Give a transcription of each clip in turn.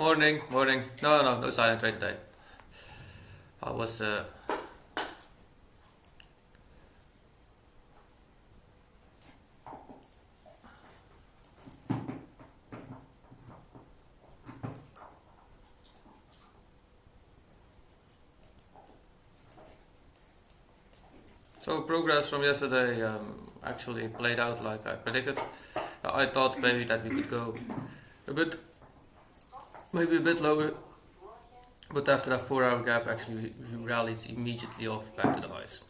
Morning, morning. No silent trade today. I was so progress from yesterday actually played out like I predicted. I thought maybe that we could go maybe a bit lower, but after that 4 hour gap actually we rallied immediately off back to the highs.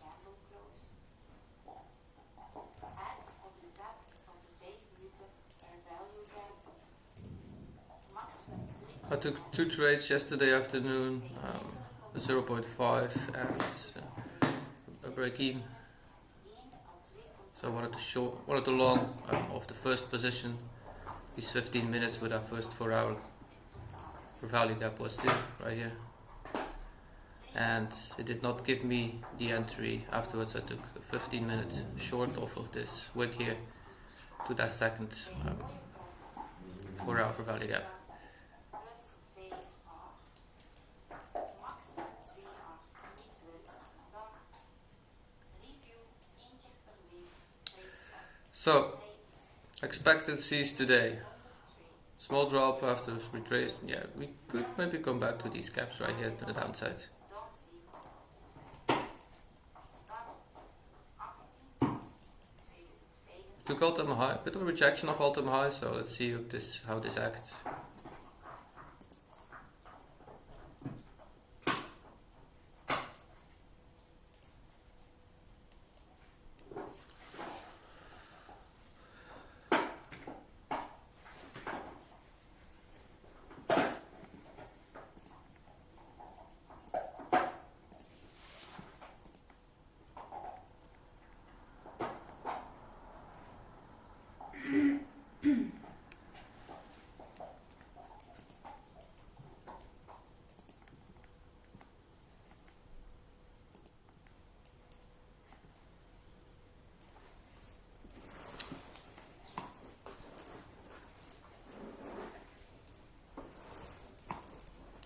I took 2 trades yesterday afternoon, 0.5 and a break even. So one of the long of the first position. These 15 minutes with our first 4 hour value gap was still right here. And it did not give me the entry. Afterwards I took a 15 minute short off of this wick here to that second 4 hour value gap. So, expected C's today. Small drop after this retrace. Yeah, we could maybe come back to these gaps right here to the downside. Took all-time high, bit of rejection of all-time high, so let's see how this acts.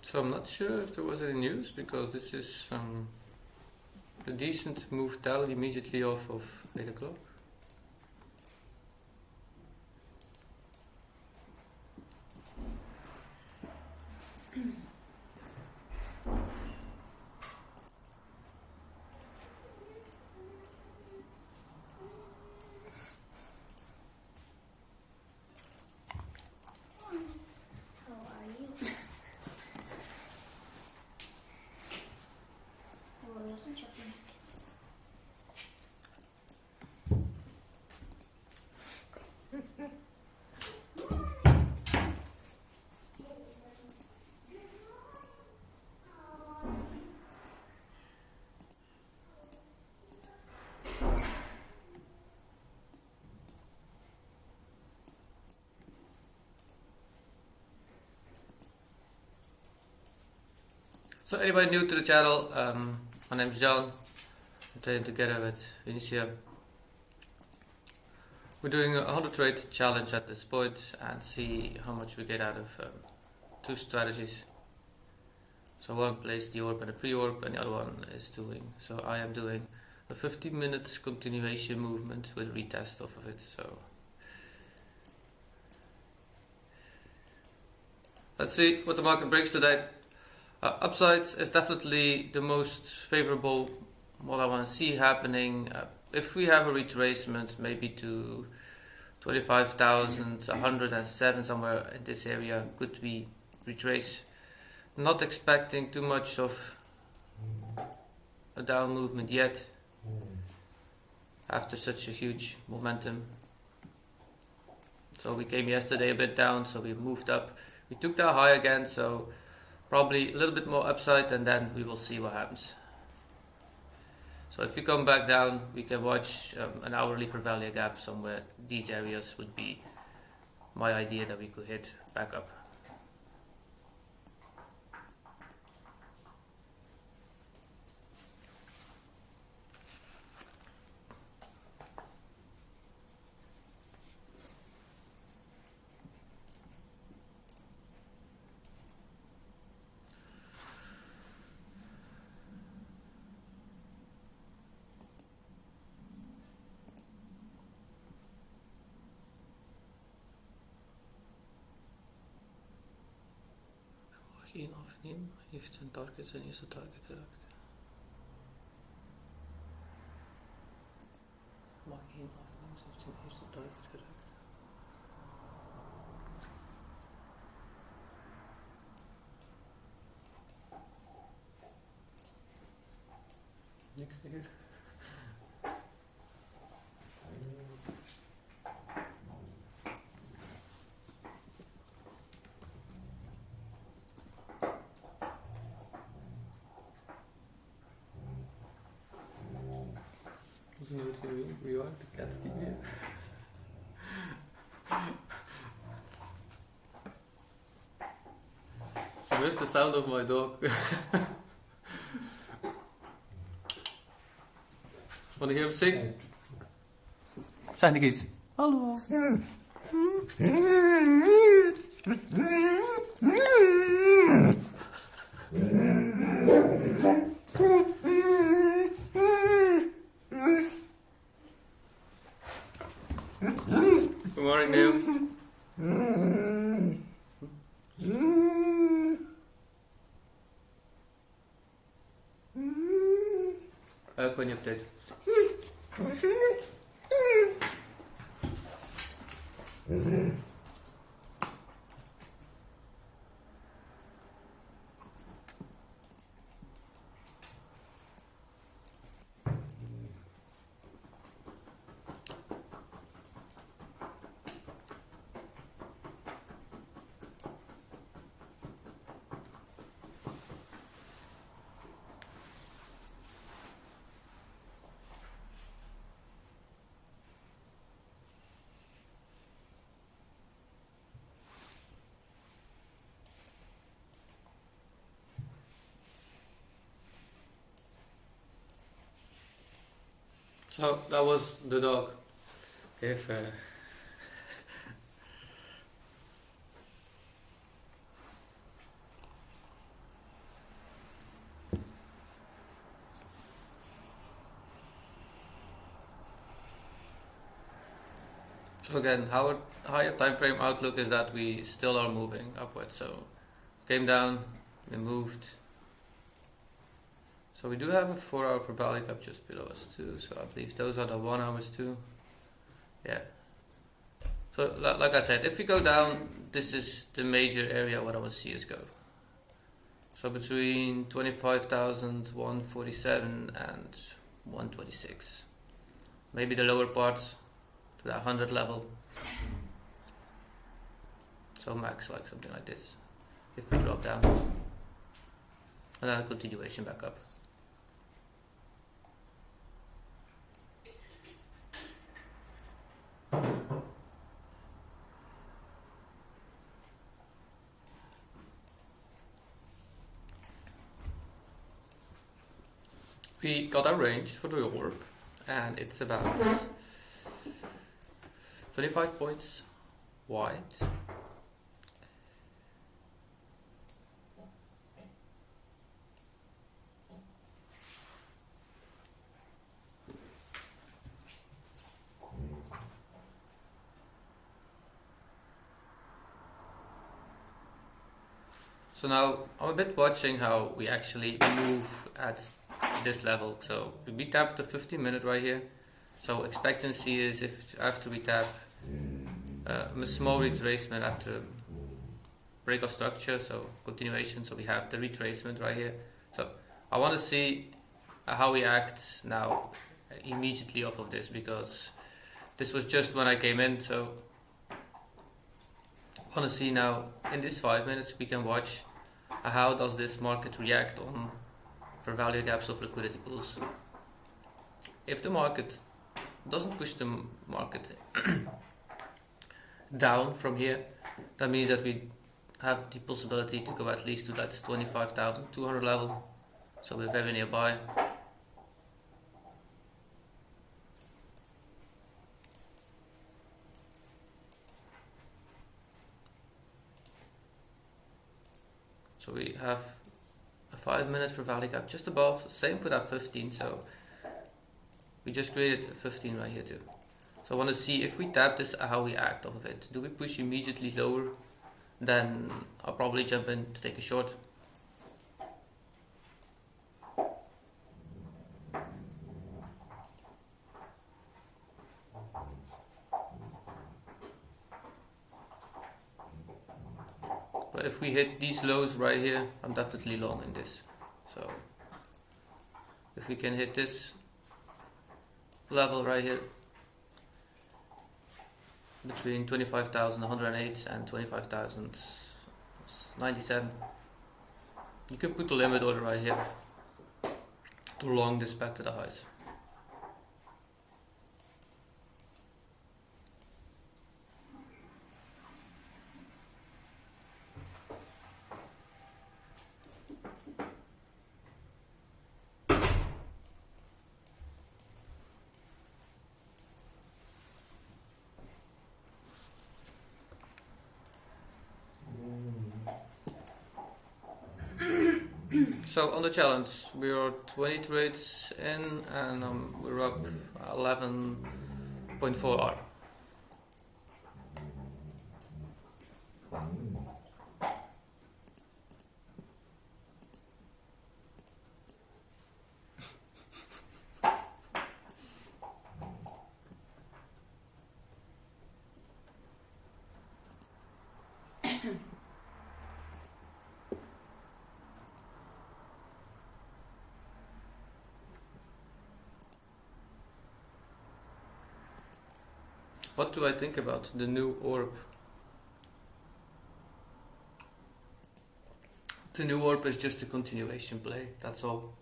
So I'm not sure if there was any news, because this is a decent move down immediately off of 8 o'clock. So anybody new to the channel, my name is John. I'm trading together with eunicea. We're doing a 100 trade challenge at this point and see how much we get out of 2 strategies. So one plays the orb and a pre-orb, and the other one is I am doing a 15 minutes continuation movement with retest off of it. So let's see what the market breaks today. Upside is definitely the most favorable, what I want to see happening. If we have a retracement maybe to 25,107 somewhere in this area, could we retrace? Not expecting too much of a down movement yet after such a huge momentum. So we came yesterday a bit down, so we moved up. We took that high again, so probably a little bit more upside, and then we will see what happens. So if we come back down, we can watch an hourly for value gap somewhere. These areas would be my idea that we could hit back up. één afnemen, heeft zijn target, zijn eerste target geraakt. Mag één afnemen, heeft zijn eerste target geraakt. Niks meer. Hoe zien we het weer? Rewind, de cat die weer. I miss the sound of my dog. Want to hear him sing? Zeg ik iets. Hallo. Good morning, Neil. Ook when you update. So that was the dog. If so again, our higher time frame outlook is that we still are moving upwards. So came down, we moved. So we do have a 4 hour for value gap just below us too. So I believe those are the 1 hours too. Yeah. So like I said, if we go down, this is the major area where I want to see us go. So between 25,147 and 126. Maybe the lower parts to that 100 level. So max like something like this. If we drop down. And then a continuation back up. We got our range for the orb, and it's about 25 points wide. So now I'm a bit watching how we actually move at this level. So we tapped the 15-minute right here. So expectancy is if after we tap a small retracement after a break of structure, so continuation. So we have the retracement right here. So I want to see how we act now immediately off of this, because this was just when I came in. So I want to see now in this 5 minutes we can watch how does this market react on for value gaps of liquidity pools. If the market doesn't push the market down from here, that means that we have the possibility to go at least to that 25,200 level. So we're very nearby. So we have a 5 minute for value gap just above, same for that 15, so we just created a 15 right here too. So I want to see if we tap this, how we act off of it. Do we push immediately lower? Then I'll probably jump in to take a short. if we hit these lows right here, I'm definitely long in this. So if we can hit this level right here between 25,108 and 25,097, you can put the limit order right here to long this back to the highs. So on the challenge, we are 20 trades in and we're up 11.4 R. What do I think about the new orb? The new orb is just a continuation play, that's all.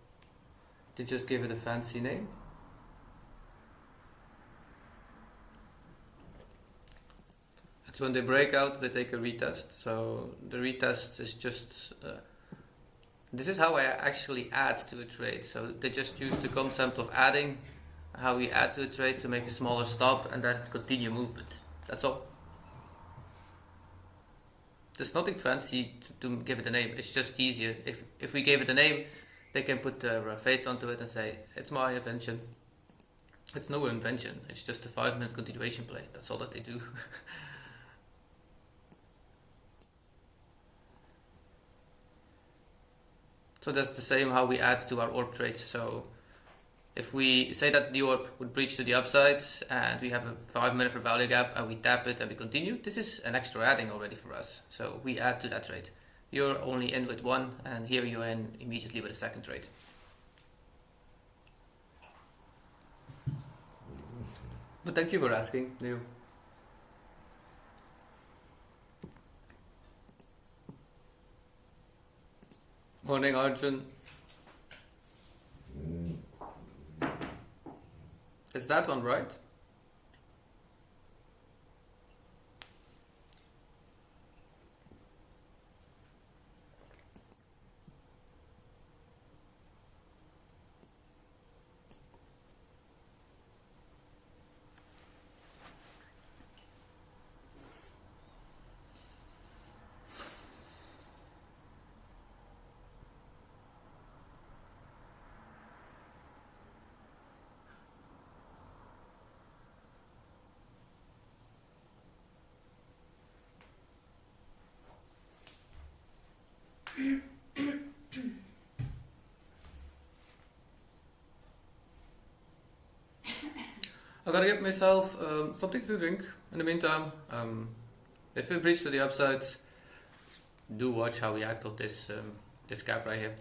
They just give it a fancy name. It's when they break out, they take a retest. So the retest is just... this is how I actually add to a trade. So they just use the concept of adding, how we add to a trade to make a smaller stop and then continue movement. That's all. There's nothing fancy to give it a name. It's just easier. If we gave it a name, they can put their face onto it and say, it's my invention. It's no invention. It's just a 5-minute continuation play. That's all that they do. So that's the same how we add to our orb trades. So if we say that the orb would breach to the upside and we have a 5-minute for value gap and we tap it and we continue, this is an extra adding already for us. So we add to that trade. You're only in with one and here you're in immediately with a second trade. But thank you for asking, Neil. Morning, Arjun. Is that one right? I gotta get myself something to drink in the meantime. If we breach to the upside, do watch how we act on this this gap right here.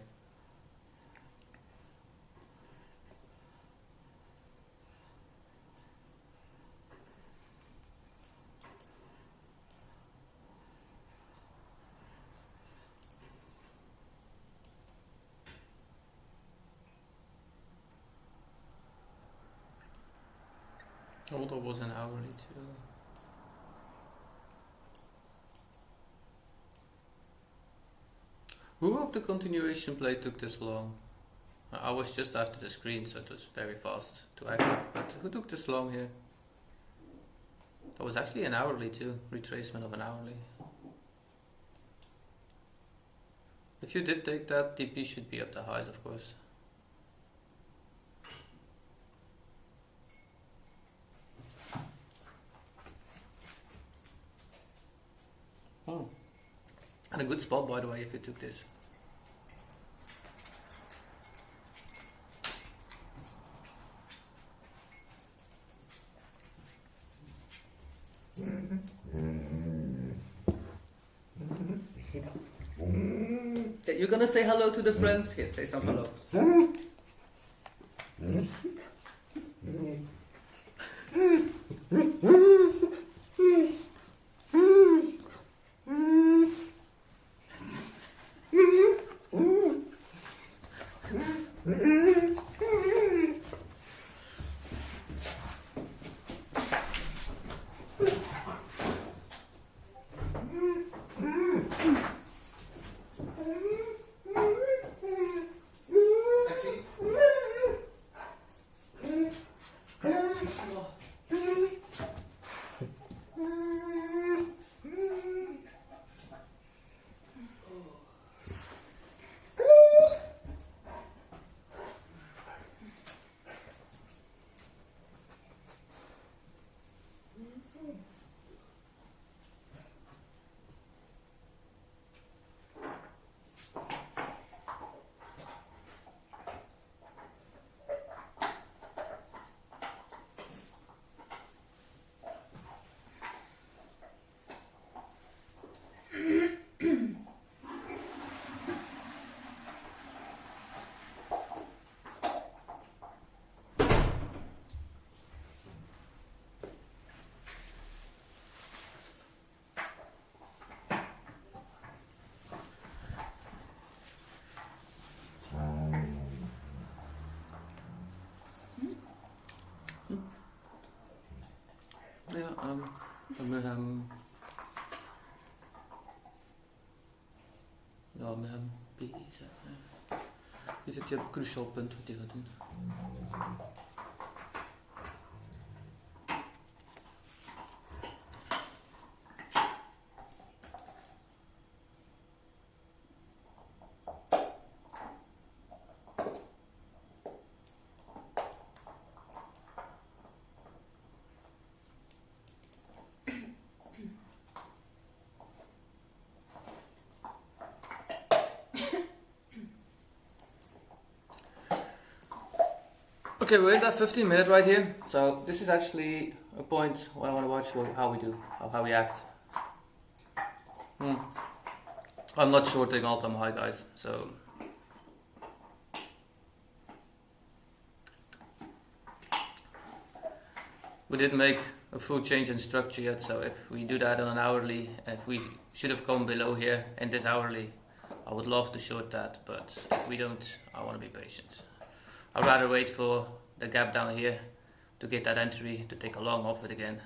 Oh, that was an hourly too. Who of the continuation play took this long? I was just after the screen, so it was very fast to active, but who took this long here? That was actually an hourly too, retracement of an hourly. If you did take that, TP should be up the highs, of course. Oh. And a good spot, by the way, if you took this. Okay, you're gonna say hello to the friends? Here, say some hello. Ja, met hem bezig. Je zit hier op een cruciaal punt wat hij gaat doen. Okay, we're in that 15 minute right here. So this is actually a point when I want to watch how we do, how we act. I'm not shorting all time high, guys. So we didn't make a full change in structure yet. So if we do that on an hourly, if we should have come below here in this hourly, I would love to short that, but if we don't, I want to be patient. I'd rather wait for the gap down here to get that entry to take a long off it again.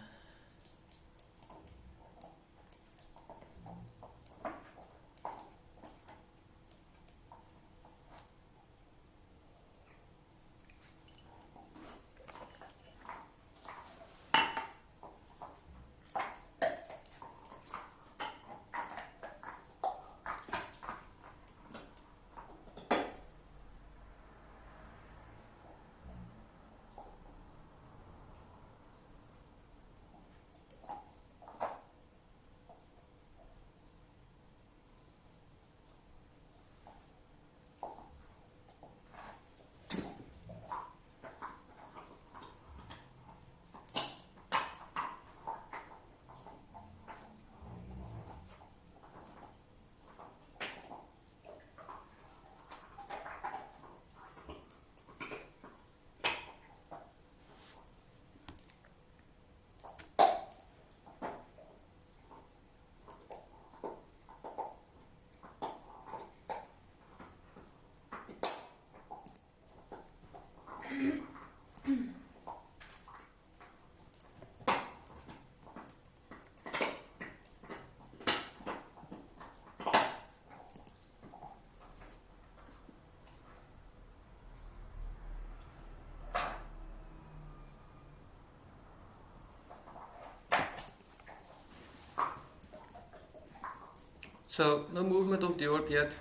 So no movement of the orb yet.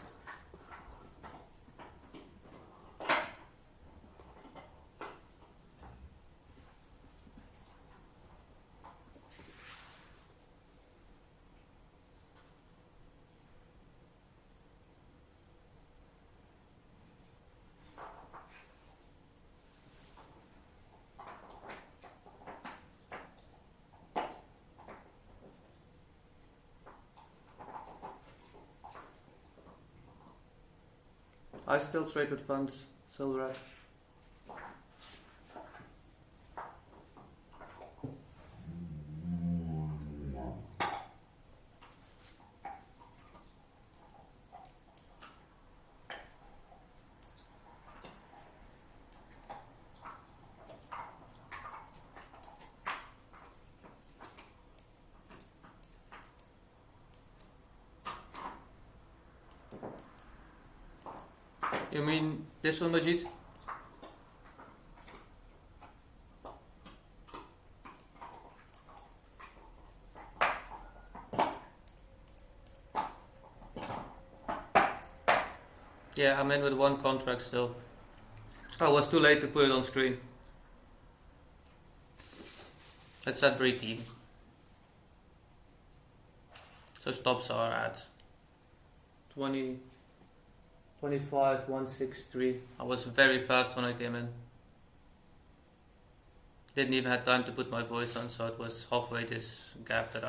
I still trade with funds, silver. You mean this one, Majid? Yeah, I'm in with one contract still. I was too late to put it on screen. It's at break even. So stops are at 20, 25, 163. I was very fast when I came in. Didn't even have time to put my voice on, so it was halfway this gap that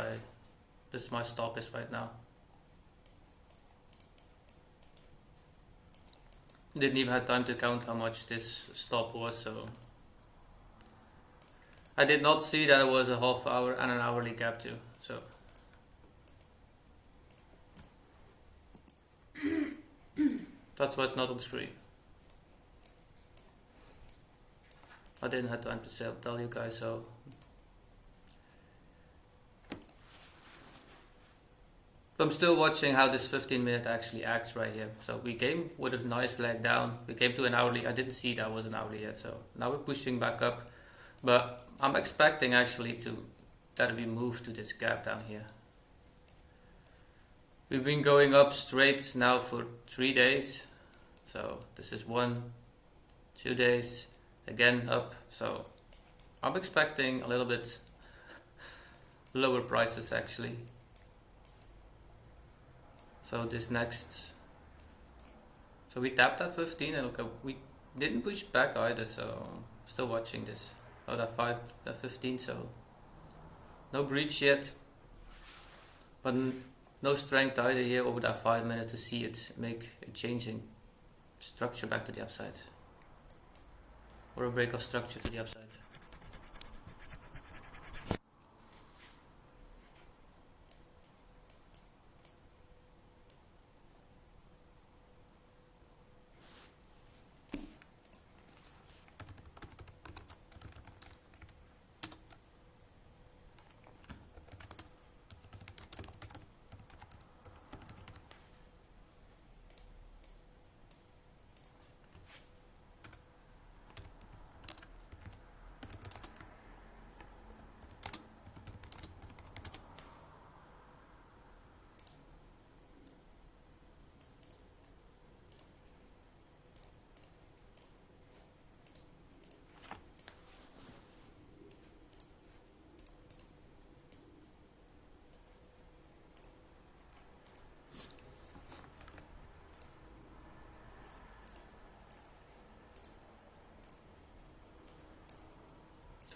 this my stop is right now. Didn't even have time to count how much this stop was, so I did not see that it was a half hour and an hourly gap too, so that's why it's not on screen. I didn't have time to tell you guys, so I'm still watching how this 15-minute actually acts right here. So we came with a nice leg down. We came to an hourly. I didn't see that was an hourly yet. So now we're pushing back up. But I'm expecting actually that we move to this gap down here. We've been going up straight now for 3 days. So this is 1, 2 days. Again up. So I'm expecting a little bit lower prices actually. So this next, so we tapped at 15 and look, we didn't push back either, so still watching this. Oh, that 15, so no breach yet, but no strength either here over that 5 minutes to see it make a changing structure back to the upside, or a break of structure to the upside.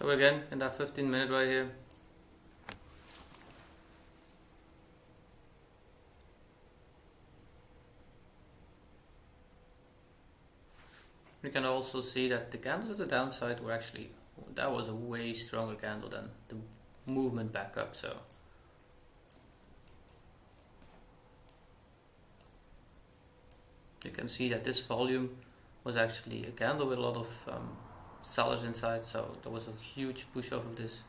So again, in that 15 minute right here, we can also see that the candles at the downside were actually, that was a way stronger candle than the movement back up. So you can see that this volume was actually a candle with a lot of sellers inside, so there was a huge push off of this.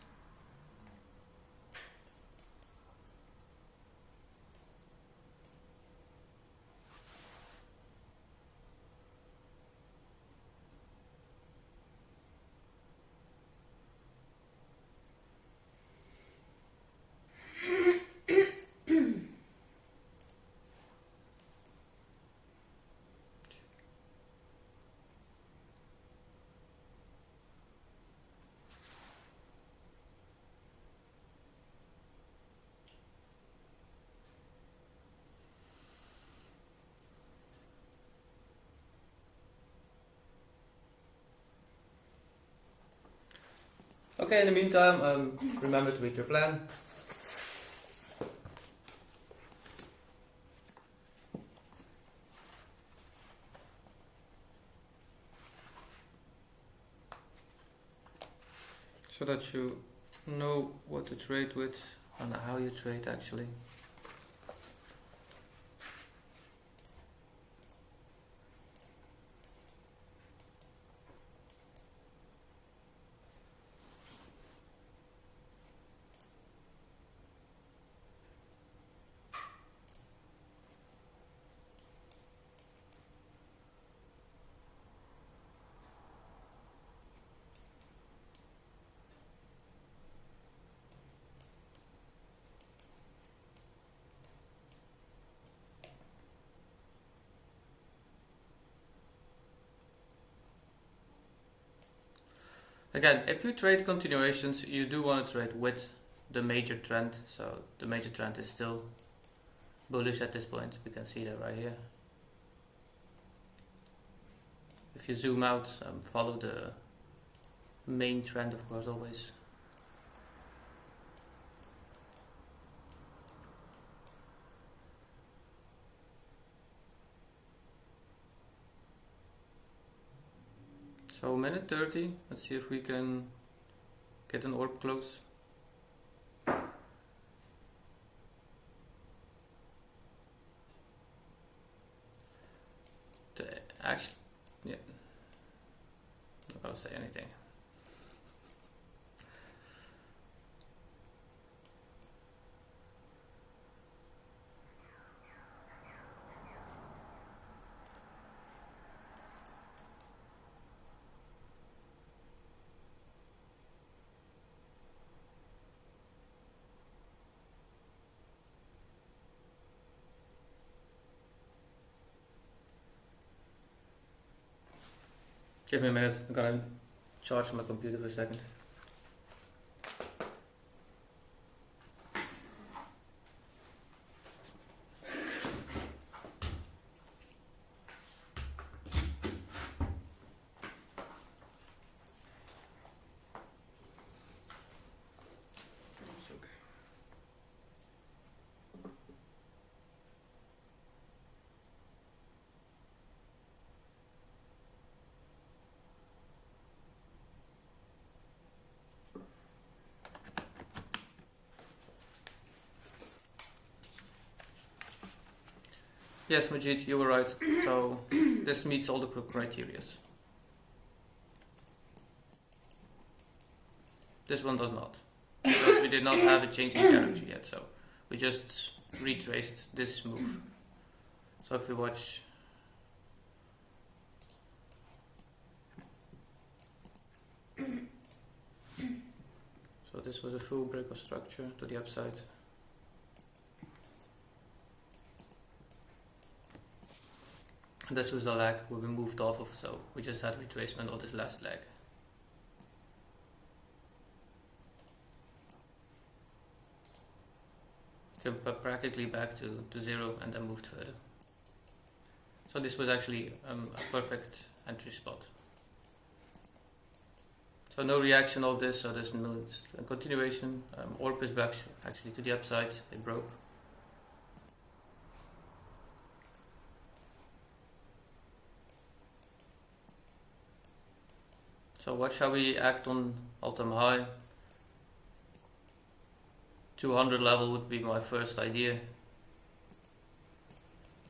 Okay, in the meantime, remember to read your plan. so that you know what to trade with and how you trade actually. Again, if you trade continuations, you do want to trade with the major trend. So the major trend is still bullish at this point. We can see that right here. If you zoom out, follow the main trend, of course, always. So minute 30, let's see if we can get an orb close. Actually, yeah, not gonna say anything. Give me a minute, I'm gonna charge my computer for a second. Yes, Majid, you were right. So this meets all the criteria. This one does not, because we did not have a change in character yet. So we just retraced this move. So if we watch, so this was a full break of structure to the upside. And this was the leg where we moved off of, so we just had retracement of this last leg. Came practically back to zero and then moved further. So this was actually a perfect entry spot. So no reaction of this, so there's no continuation. Orb is back actually to the upside, it broke. So what shall we act on all-time high? 200 level would be my first idea.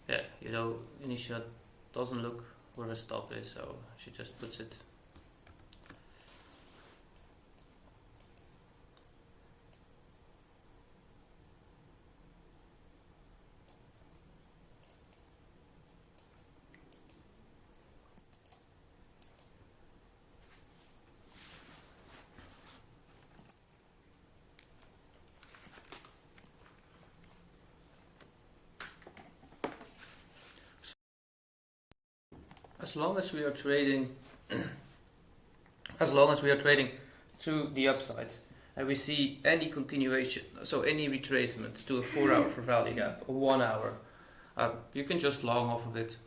Yeah, you know, eunicea doesn't look where her stop is, so she just puts it. As long as we are trading, to the upside, and we see any continuation, so any retracement to a 4-hour for value gap or 1 hour, you can just long off of it.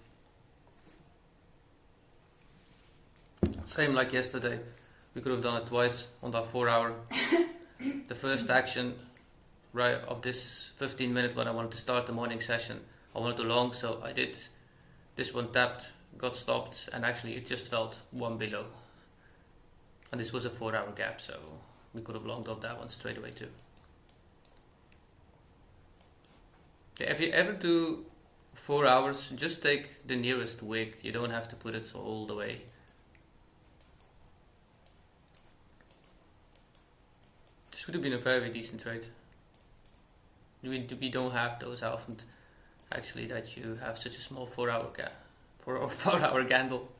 Same like yesterday, we could have done it twice on that 4-hour. The first action, right, of this 15-minute when I wanted to start the morning session, I wanted to long, so I did. This one tapped, got stopped, and actually it just felt one below. And this was a 4-hour gap, so we could have longed off that one straight away too. Yeah, if you ever do 4 hours, just take the nearest wick. You don't have to put it all the way. This would have been a very decent trade. We don't have those often, actually, that you have such a small 4 hour candle.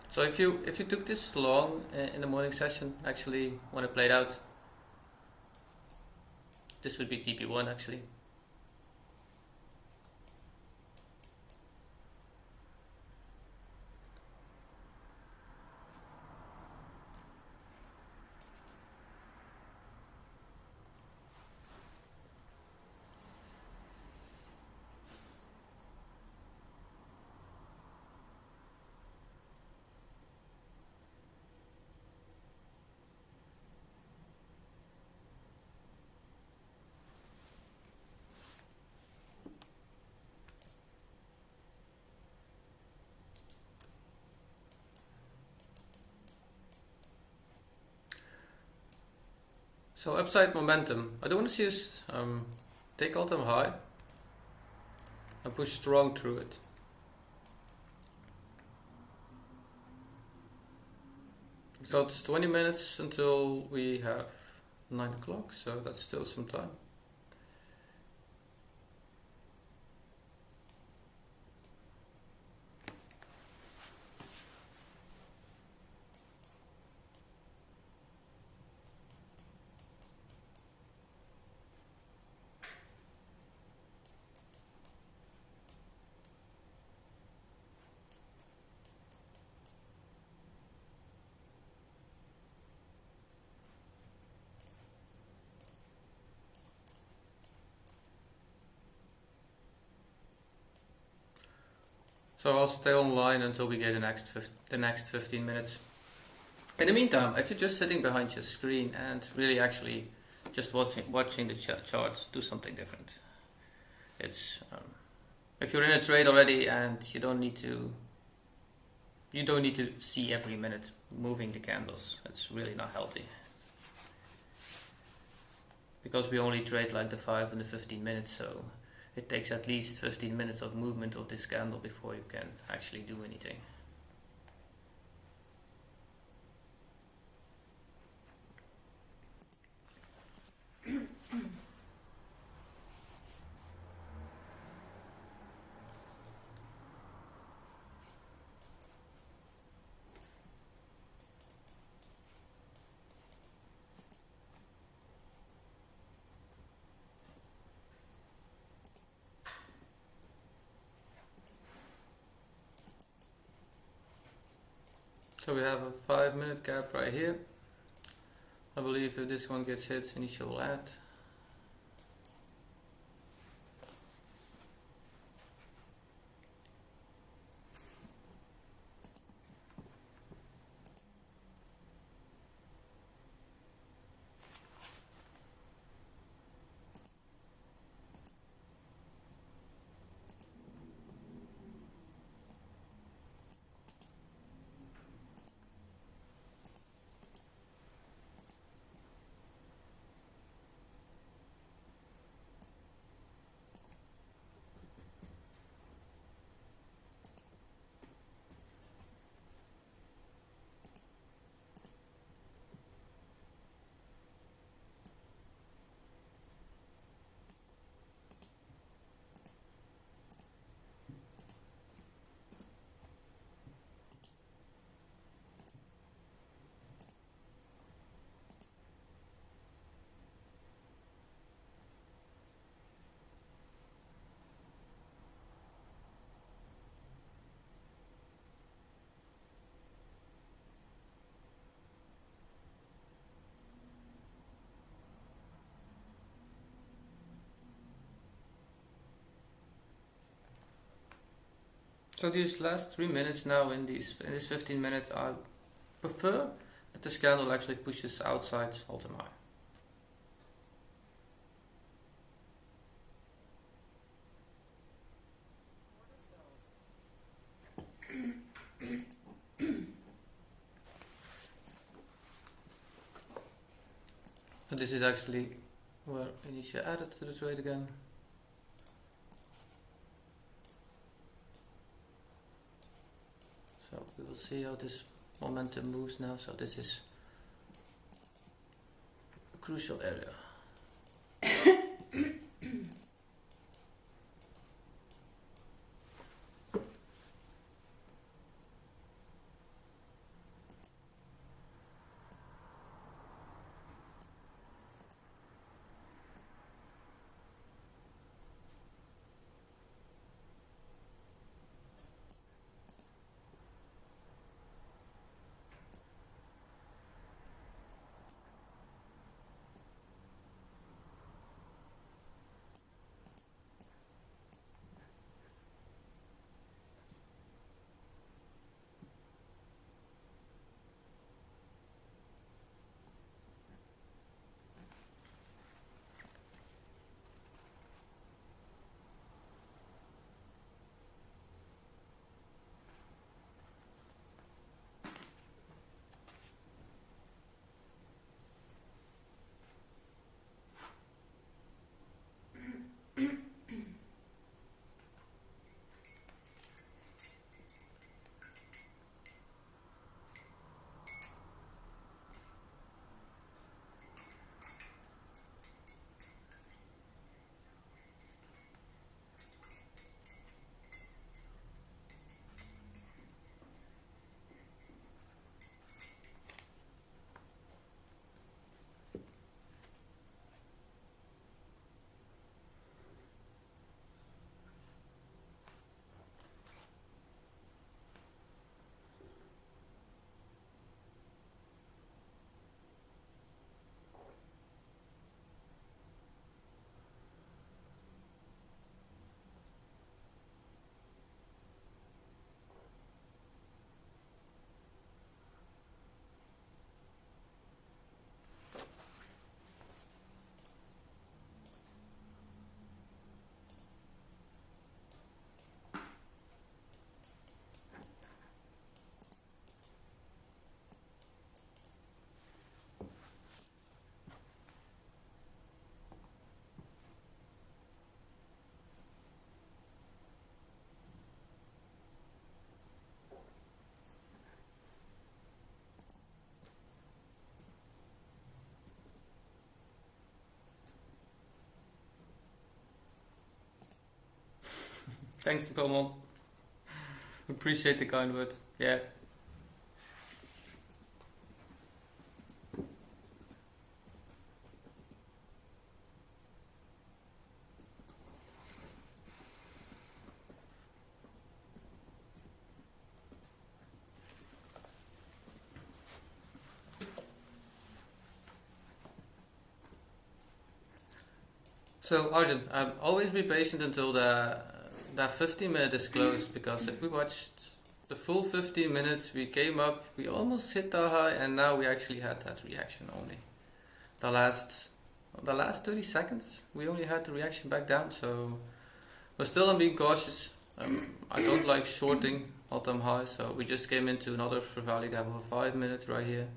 So if you took this long in the morning session, actually when I played out, this would be TP1 actually. So upside momentum, I don't want to see us take all time high and push strong through it. We've got 20 minutes until we have 9 o'clock, so that's still some time. So I'll stay online until we get the next 15 minutes. In the meantime, if you're just sitting behind your screen and really actually just watching the charts, do something different. It's if you're in a trade already and you don't need to see every minute moving the candles. It's really not healthy. Because we only trade like the 5 and the 15 minutes, so it takes at least 15 minutes of movement of this candle before you can actually do anything. So we have a 5-minute gap right here. I believe if this one gets hit, initial will add. So these last 3 minutes now in this 15 minutes, I prefer that this candle actually pushes outside all-time high. And this is actually where eunicea added to the trade again. So we will see how this momentum moves now. So this is a crucial area. Thanks, Belmont. Appreciate the kind words. Yeah. So Arjun, always be patient until that 15 minutes is closed, because if we watched the full 15 minutes, we came up, we almost hit the high, and now we actually had that reaction only. The last 30 seconds, we only had the reaction back down. So, but still, I'm being cautious. I don't like shorting all-time high, so we just came into another fair value gap of 5 minutes right here.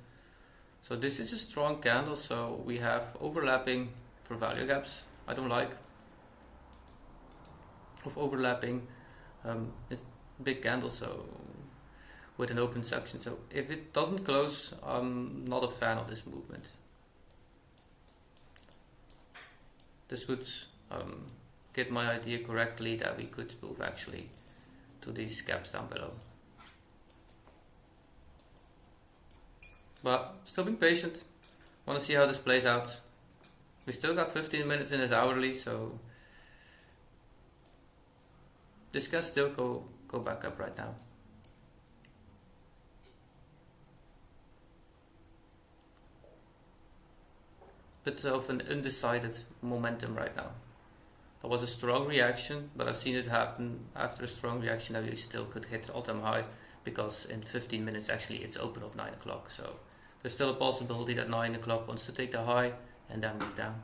So this is a strong candle, so we have overlapping fair value gaps. I don't like of overlapping it's big candle, so with an open section. So if it doesn't close, I'm not a fan of this movement. This would get my idea correctly that we could move actually to these gaps down below. But still being patient. Want to see how this plays out. We still got 15 minutes in this hourly, so this can still go back up right now. Bit of an undecided momentum right now. There was a strong reaction, but I've seen it happen after a strong reaction that we still could hit all-time high, because in 15 minutes actually it's open of 9 o'clock. So there's still a possibility that 9 o'clock wants to take the high and then move down.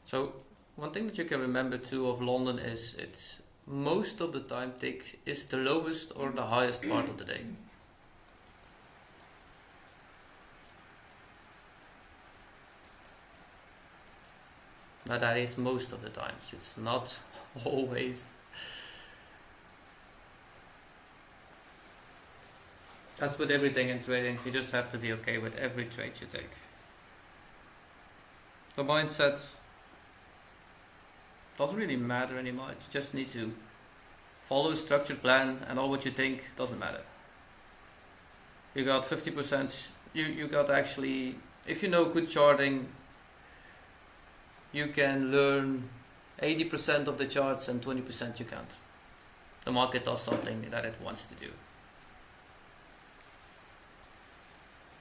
So one thing that you can remember too of London is it's most of the time is the lowest or the highest part of the day. But that is most of the times. It's not always. That's with everything in trading. You just have to be okay with every trade you take. The mindset doesn't really matter anymore. You just need to follow a structured plan, and all what you think doesn't matter. You got 50%. You got actually, if you know good charting, you can learn 80% of the charts and 20% you can't. The market does something that it wants to do.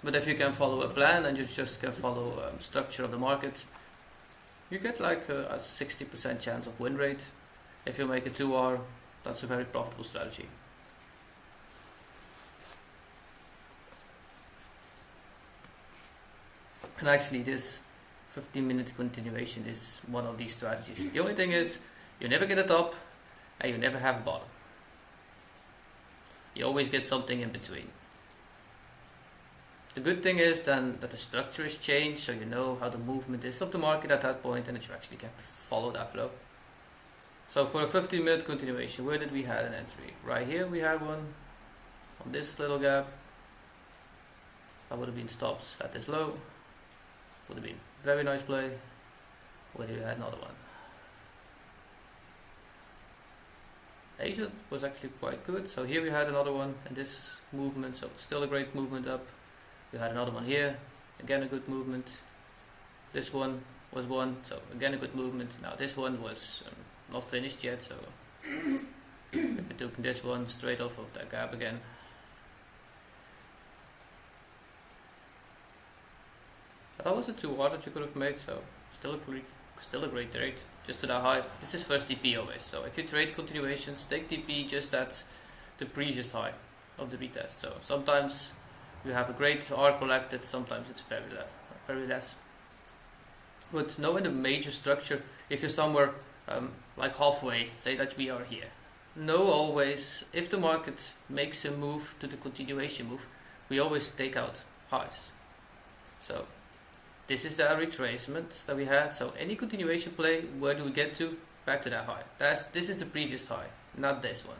But if you can follow a plan and you just can follow structure of the market, you get like a 60% chance of win rate. If you make a 2R, that's a very profitable strategy. And actually this 15-minute continuation is one of these strategies. The only thing is, you never get a top and you never have a bottom. You always get something in between. The good thing is then that the structure is changed, so you know how the movement is of the market at that point, and that you actually can follow that flow. So for a 15-minute continuation, where did we have an entry? Right here we had one on this little gap. That would have been stops at this low. Would have been very nice play. Where you had another one. Asia was actually quite good. So here we had another one in this movement. So still a great movement up. We had another one here. Again a good movement. This one was one. So again a good movement. Now this one was not finished yet. So if we took this one straight off of that gap again. That was a 2R that you could have made, so still a great trade, just to that high. This is first TP always, so if you trade continuations, take TP just at the previous high of the retest. So sometimes you have a great R collected, sometimes it's very less. But know in the major structure, if you're somewhere like halfway, say that we are here. Know always, if the market makes a move to the continuation move, we always take out highs. So this is the retracement that we had. So any continuation play, where do we get to? Back to that high. This is the previous high, not this one.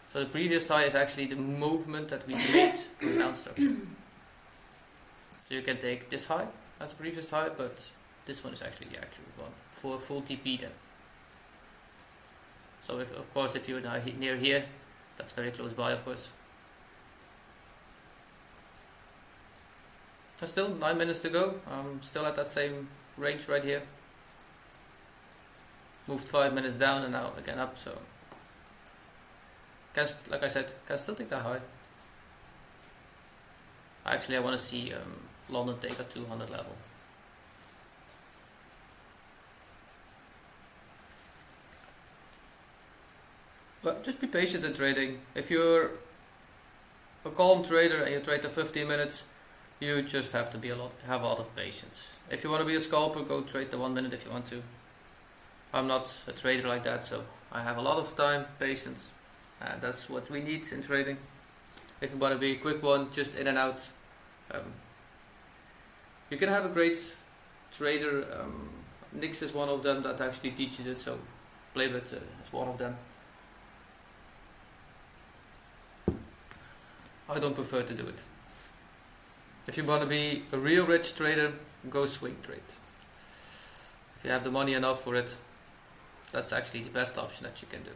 So the previous high is actually the movement that we made from the down structure. So you can take this high as the previous high, but this one is actually the actual one for full TP then. So of course if you're now near here, that's very close by of course. There's still 9 minutes to go. I'm still at that same range right here. Moved 5 minutes down and now again up. So, like I said, can still take that high. Actually, I want to see London take a 200 level. But just be patient in trading. If you're a calm trader and you trade for 15 minutes, you just have to have a lot of patience. If you want to be a scalper, go trade the 1 minute if you want to. I'm not a trader like that, so I have a lot of time, patience, and that's what we need in trading. If you want to be a quick one, just in and out. You can have a great trader. Nix is one of them that actually teaches it, so playbit is one of them. I don't prefer to do it. If you want to be a real rich trader, go swing trade. If you have the money enough for it, that's actually the best option that you can do.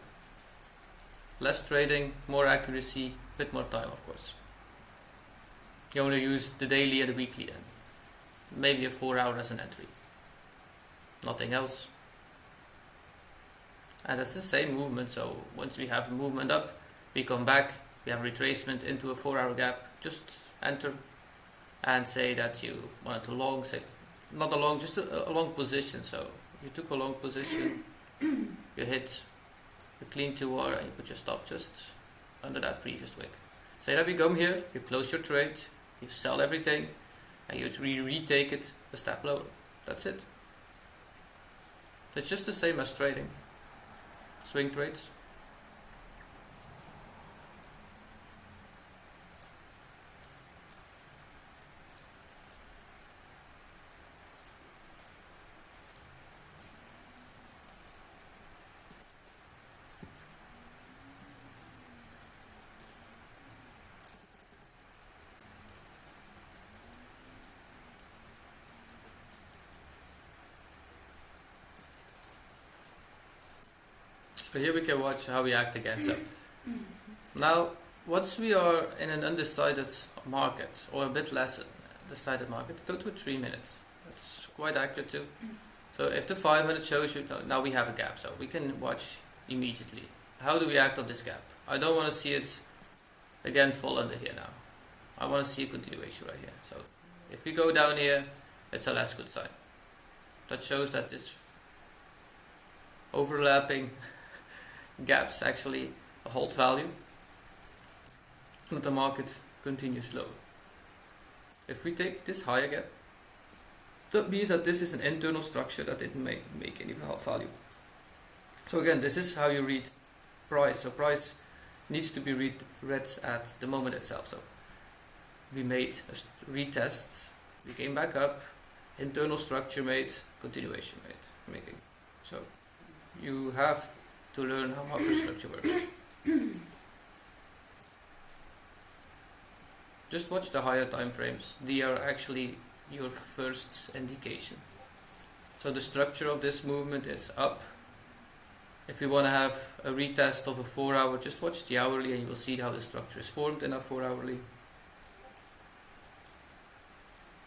Less trading, more accuracy, a bit more time of course. You only use the daily and the weekly then. Maybe a 4 hour as an entry. Nothing else. And that's the same movement, so once we have a movement up, we come back, we have retracement into a 4 hour gap, just enter and say that you wanted to long, say not a long, just a long position. So you took a long position, you hit a clean 2R and you put your stop just under that previous wick. Say that we come here, you close your trade, you sell everything and you retake it a step lower. That's it. It's just the same as trading. Swing trades. So here we can watch how we act again. So now, once we are in an undecided market or a bit less decided market, go to 3 minutes. It's quite accurate too. So if the 5 minutes shows you, now we have a gap, so we can watch immediately. How do we act on this gap? I don't want to see it again fall under here now. I want to see a continuation right here. So if we go down here, it's a less good sign. That shows that this overlapping gaps actually a hold value, but the market continues low. If we take this high again, that means that this is an internal structure that didn't make any value. So again, this is how you read price. So price needs to be read at the moment itself. So we made retests, we came back up, internal structure made, continuation making. So you have to learn how market structure works. Just watch the higher time frames. They are actually your first indication. So the structure of this movement is up. If you want to have a retest of a 4 hour, just watch the hourly and you will see how the structure is formed in a 4 hourly.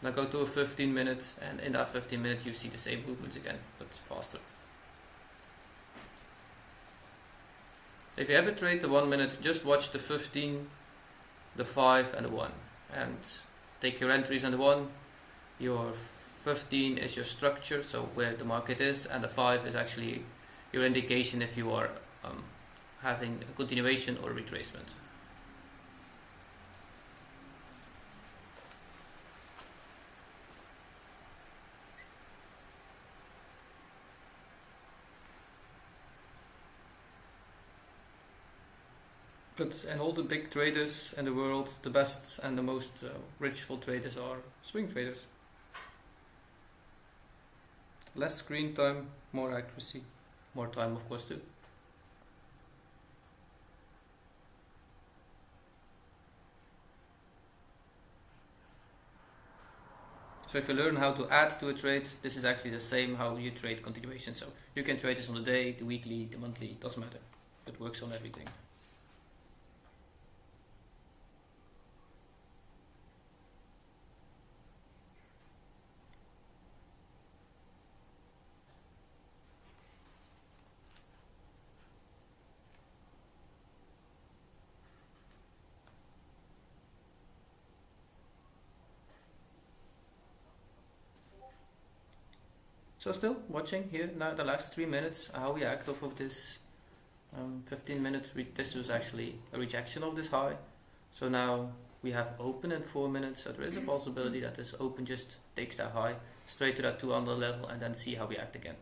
Now go to a 15 minute, and in that 15 minute you see the same movements again, but faster. If you ever trade the 1 minute, just watch the 15, the 5 and the 1, and take your entries on the 1. Your 15 is your structure, so where the market is, and the 5 is actually your indication if you are having a continuation or a retracement. But and all the big traders in the world, the best and the most richful traders are swing traders. Less screen time, more accuracy, more time of course too. So if you learn how to add to a trade, this is actually the same how you trade continuation. So you can trade this on the day, the weekly, the monthly, doesn't matter. It works on everything. So still watching here now the last 3 minutes how we act off of this 15 minutes. This was actually a rejection of this high. So now we have open in 4 minutes. So there is a possibility that this open just takes that high straight to that 200 level and then see how we act again.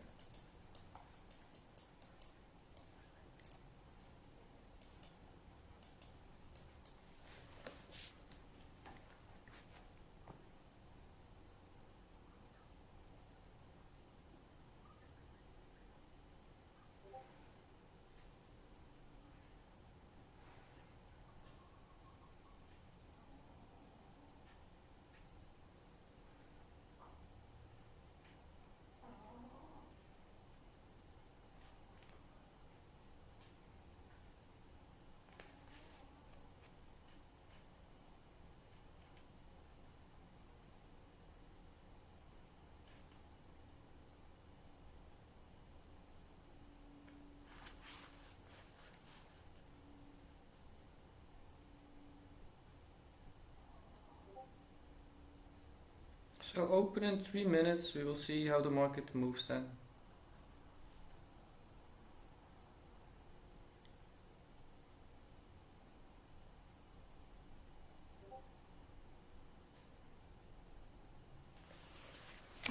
So open in 3 minutes, we will see how the market moves then.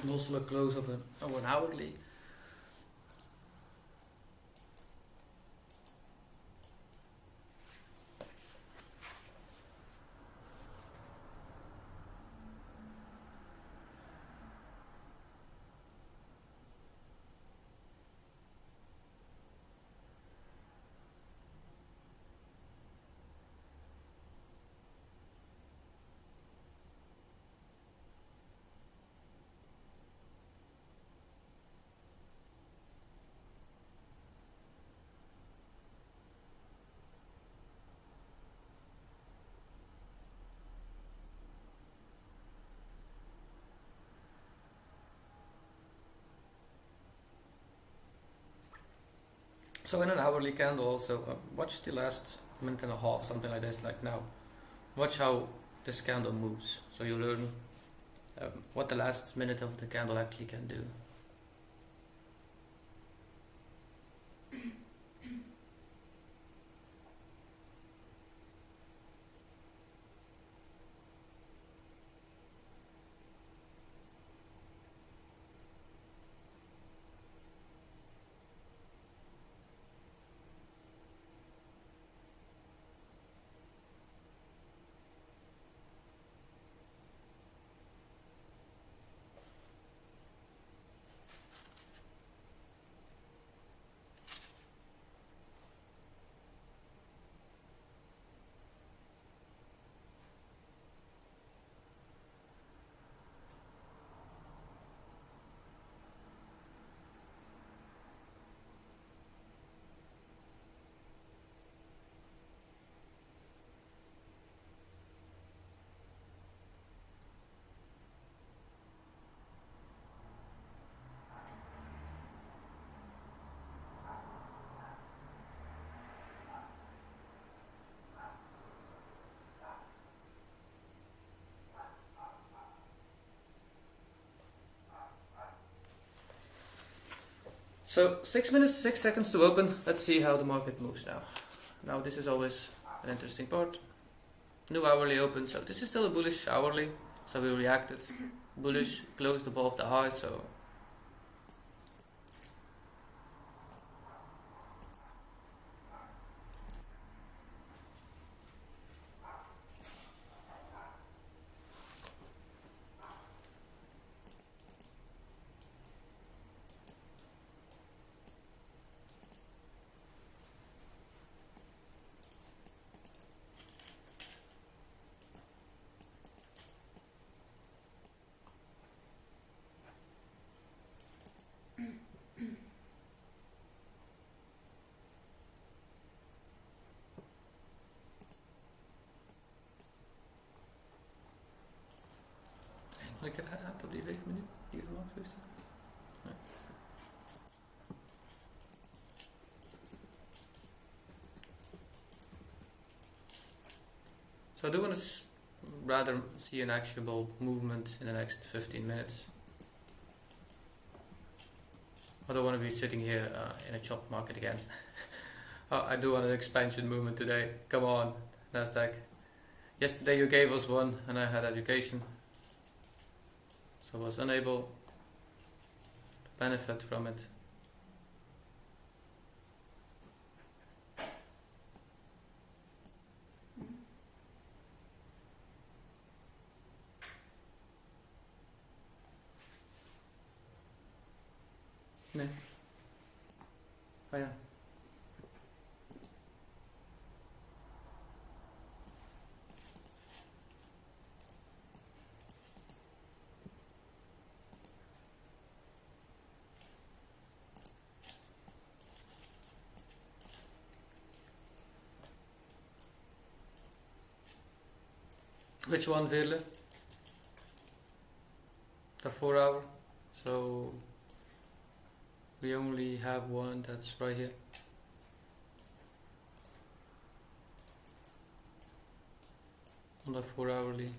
And also a close of an hourly. So in an hourly candle also, watch the last minute and a half, something like this, like now. Watch how this candle moves, so you learn what the last minute of the candle actually can do. So 6 minutes, 6 seconds to open. Let's see how the market moves now. Now this is always an interesting part. New hourly open, so this is still a bullish hourly. So we reacted bullish, closed above the high, so ik heb op die 5 minuten hier gemaakt geweest. Nee. So I do want to rather see an actionable movement in the next 15 minutes. I don't want to be sitting here in a chop market again. I do want an expansion movement today. Come on, Nasdaq. Yesterday you gave us one and I had education. So I was unable to benefit from it. Nee. Oh ja. Which one, Veerle? The 4 hour. So we only have one that's right here. On the 4 hourly.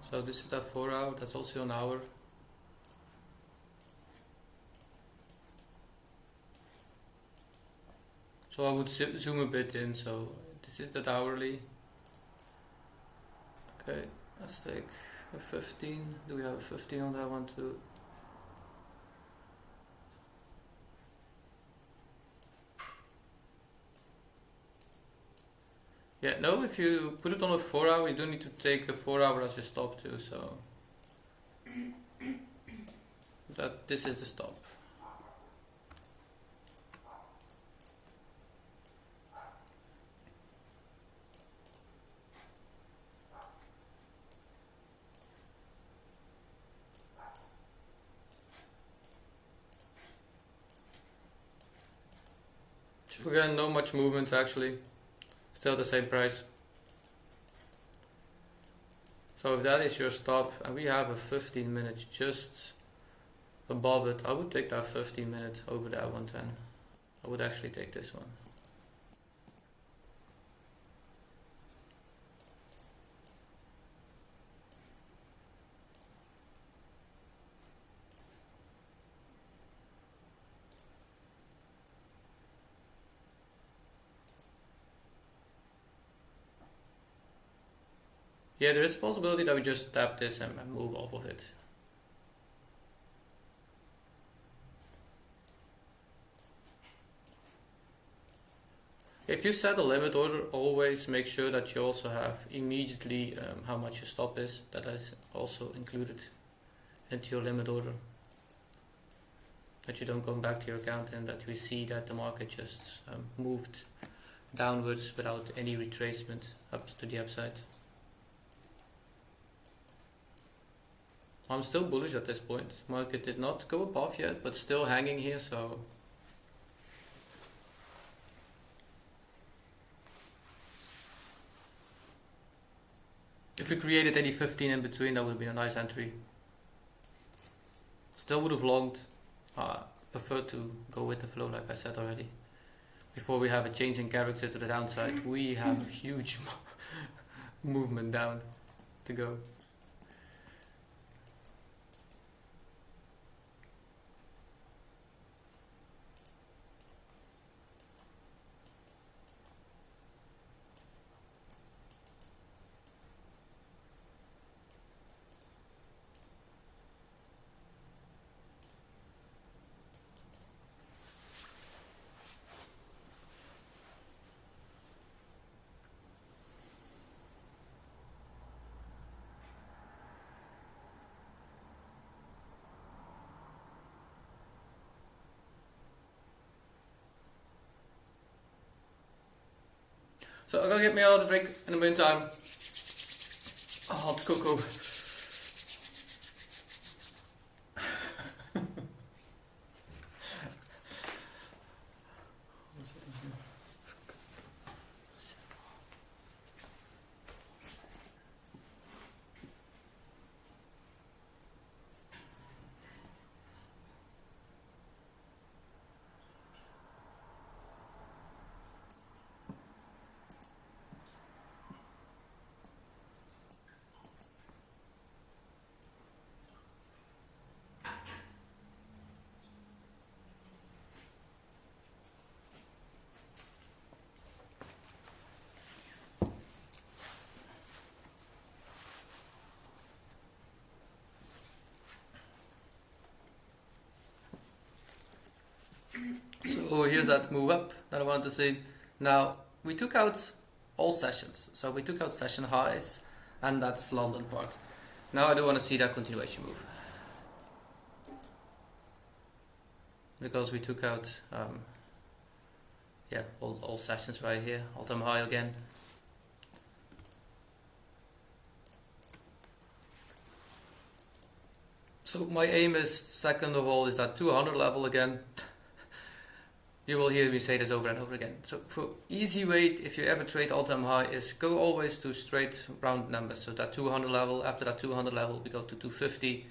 So this is the 4 hour, that's also an hour. So I would zoom a bit in, so this is the hourly. Okay, let's take a 15. Do we have a 15 on that one too? Yeah, no, if you put it on a 4 hour, you don't need to take the 4 hour as your stop too, so this is the stop. So again, no much movement actually, still the same price. So if that is your stop and we have a 15 minutes just above it, I would take that 15 minutes over that 110. I would actually take this one. Yeah, there is a possibility that we just tap this and move off of it. If you set a limit order, always make sure that you also have immediately how much your stop is. That is also included into your limit order. That you don't go back to your account and that we see that the market just moved downwards without any retracement up to the upside. I'm still bullish at this point. Market did not go above yet, but still hanging here, so if we created any 15 in between, that would have been a nice entry. Still would have longed. Prefer to go with the flow, like I said already. Before we have a change in character to the downside, we have a huge movement down to go. So I'm gonna get me another drink in the meantime. Hot cocoa. So here's that move up that I wanted to see. Now we took out all sessions, so we took out session highs and that's London part. Now I do want to see that continuation move because we took out yeah, all sessions right here, all-time high again. So my aim is, second of all, is that 200 level again. You will hear me say this over and over again. So for easy way, if you ever trade all-time high, is go always to straight round numbers. So that 200 level, after that 200 level, we go to 250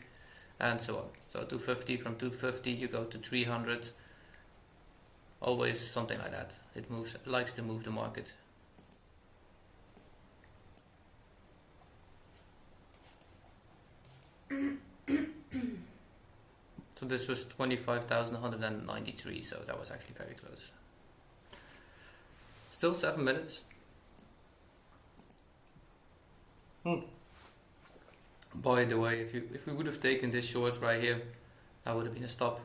and so on. So 250, from 250 you go to 300. Always something like that. It moves, it likes to move the market. So this was 25,193, so that was actually very close. Still 7 minutes. By the way, if we would have taken this short right here, that would have been a stop.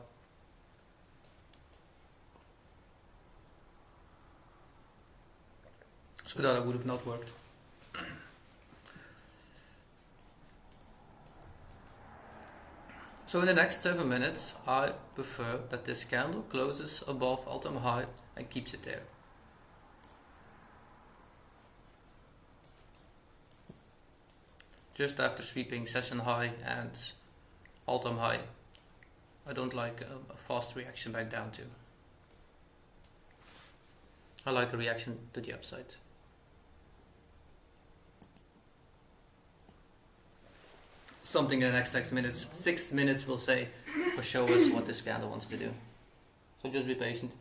So that would have not worked. So in the next 7 minutes, I prefer that this candle closes above all-time high and keeps it there. Just after sweeping session high and all-time high. I don't like a fast reaction back down too. I like a reaction to the upside. something in the next 6 minutes. 6 minutes will say or show us what this candle wants to do. So just be patient.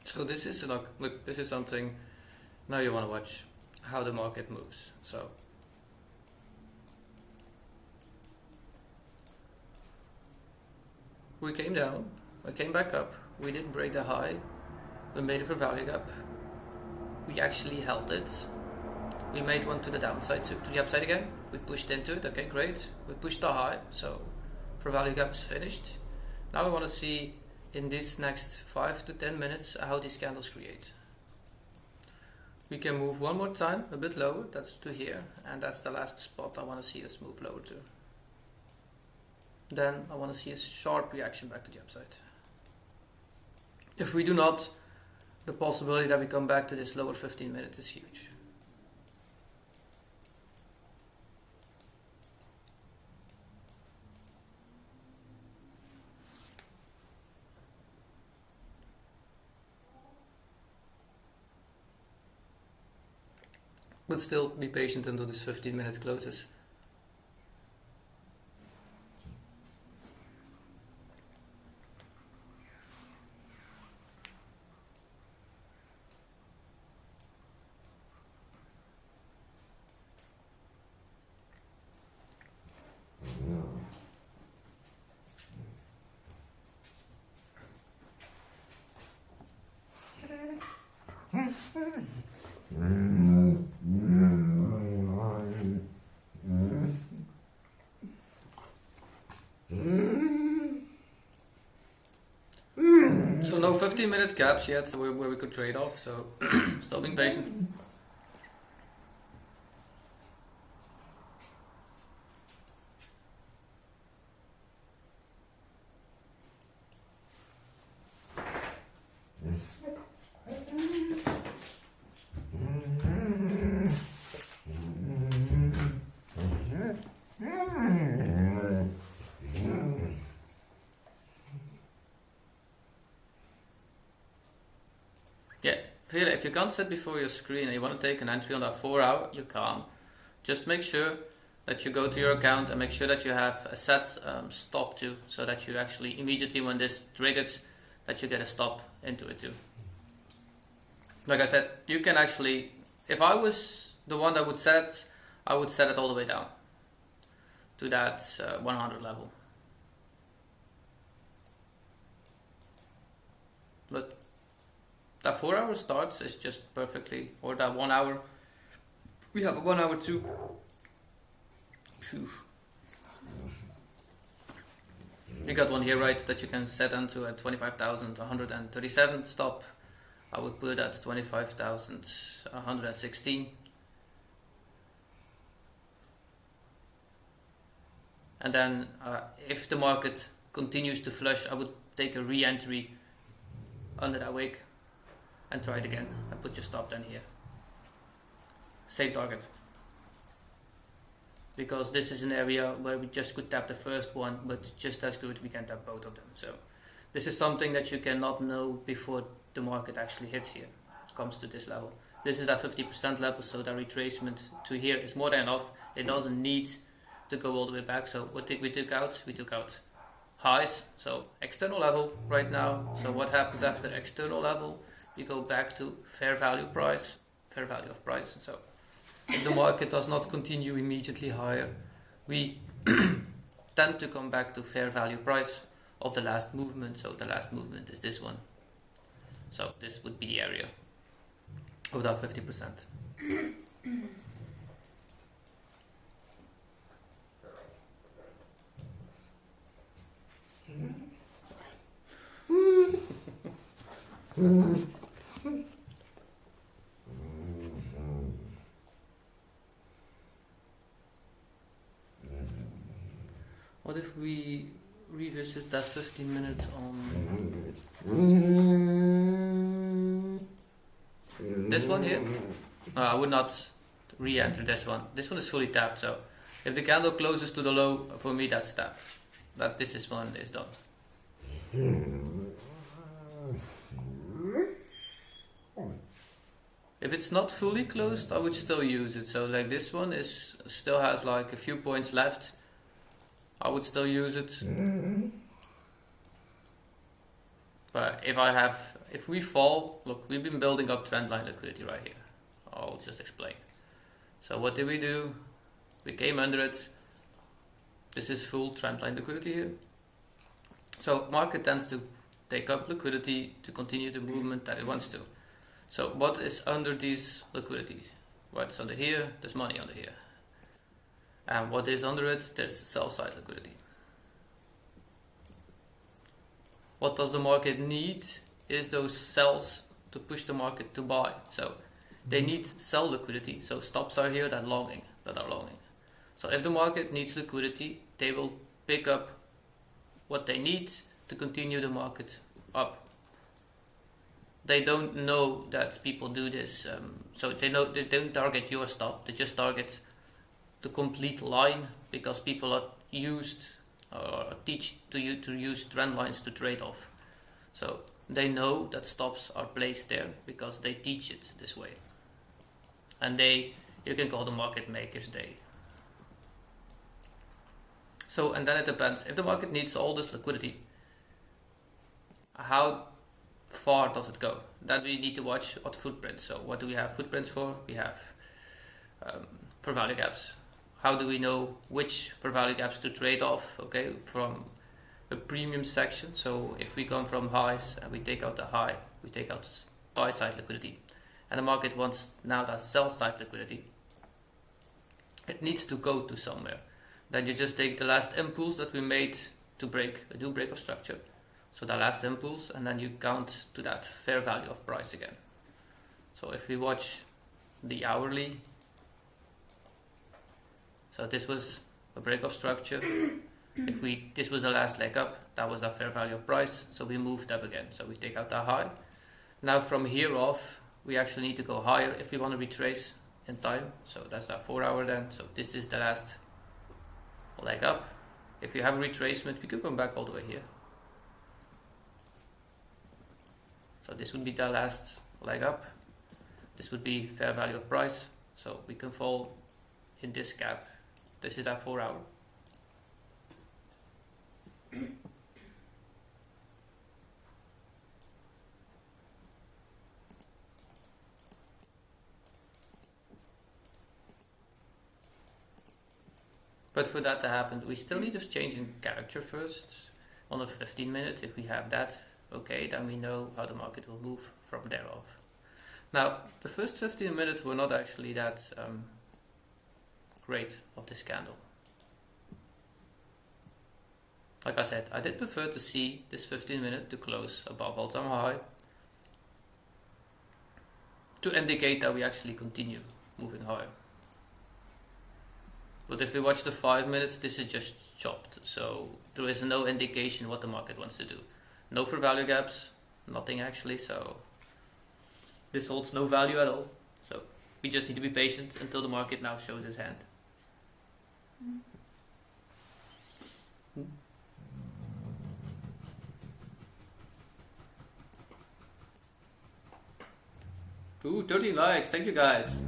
So this is look, this is something. Now you want to watch how the market moves. So we came down, we came back up, we didn't break the high, we made a fair value gap, we actually held it, we made one to the downside, to the upside again, we pushed into it, okay great, we pushed the high, so fair value gap is finished. Now we want to see in this next 5 to 10 minutes how these candles create. We can move one more time a bit lower, that's to here, and that's the last spot I want to see us move lower to. Then I want to see a sharp reaction back to the upside. If we do not, the possibility that we come back to this lower 15 minutes is huge. But still be patient until this 15 minutes closes. So no 15-minute gaps yet where we could trade off, so still being patient. Yeah, if you can't sit before your screen and you want to take an entry on that 4 hour, you can. Just make sure that you go to your account and make sure that you have a set stop too, so that you actually immediately when this triggers, that you get a stop into it too. Like I said, you can actually, if I was the one that would set it, I would set it all the way down to that 100 level. But that 4 hour starts is just perfectly, or that 1 hour, we have a 1 hour too. Phew. You got one here, right, that you can set onto a 25,137 stop. I would put it at 25,116. And then if the market continues to flush, I would take a re-entry under that wick and try it again and put your stop down here. Same target. Because this is an area where we just could tap the first one, but just as good we can tap both of them. So this is something that you cannot know before the market actually hits here, comes to this level. This is that 50% level, so that retracement to here is more than enough. It doesn't need to go all the way back. So what did we took out? We took out highs, so external level right now. So what happens after external level? We go back to fair value price, fair value of price. So if the market does not continue immediately higher, we tend to come back to fair value price of the last movement. So the last movement is this one. So this would be the area of that 50%. What if we revisit that 15 minutes on this one here? I would not re-enter this one. This one is fully tapped, so if the candle closes to the low, for me that's tapped. That this is one is done. If it's not fully closed, I would still use it. So like this one is still has like a few points left. I would still use it. But if we fall, look, we've been building up trendline liquidity right here. I'll just explain. So what did we do? We came under it. This is full trendline liquidity here. So market tends to take up liquidity to continue the movement that it wants to. So what is under these liquidities? What's under here? There's money under here. And what is under it? There's sell side liquidity. What does the market need is those sells to push the market to buy. So they need sell liquidity. So stops are here that are longing. So if the market needs liquidity, they will pick up what they need to continue the market up. They don't know that people do this, so they don't target your stop. They just target the complete line because people are used or teach to use trend lines to trade off. So they know that stops are placed there because they teach it this way. And you can call the market makers day. So, and then it depends. If the market needs all this liquidity, how far does it go? That we need to watch what footprints. So what do we have footprints for? We have for value gaps. How do we know which for value gaps to trade off? Okay, from a premium section. So if we come from highs and we take out the high, we take out buy side liquidity, and the market wants now that sell side liquidity, it needs to go to somewhere. Then you just take the last impulse that we made to break a new break of structure. So the last impulse, and then you count to that fair value of price again. So if we watch the hourly, so this was a break of structure. This was the last leg up, that was our fair value of price. So we moved up again. So we take out the high. Now from here off, we actually need to go higher if we want to retrace in time. So that's that 4 hour then. So this is the last leg up. If you have a retracement, we could come back all the way here. So this would be the last leg up. This would be fair value of price. So we can fall in this gap. This is that 4 hour. But for that to happen, we still need to change in character first on a 15 minute. If we have that, okay, then we know how the market will move from there off. Now, the first 15 minutes were not actually that great of this candle. Like I said, I did prefer to see this 15 minute to close above all-time high to indicate that we actually continue moving higher. But if we watch the 5 minutes, this is just chopped. So there is no indication what the market wants to do. No for value gaps, nothing actually. So this holds no value at all. So we just need to be patient until the market now shows his hand. Ooh, 30 likes. Thank you guys.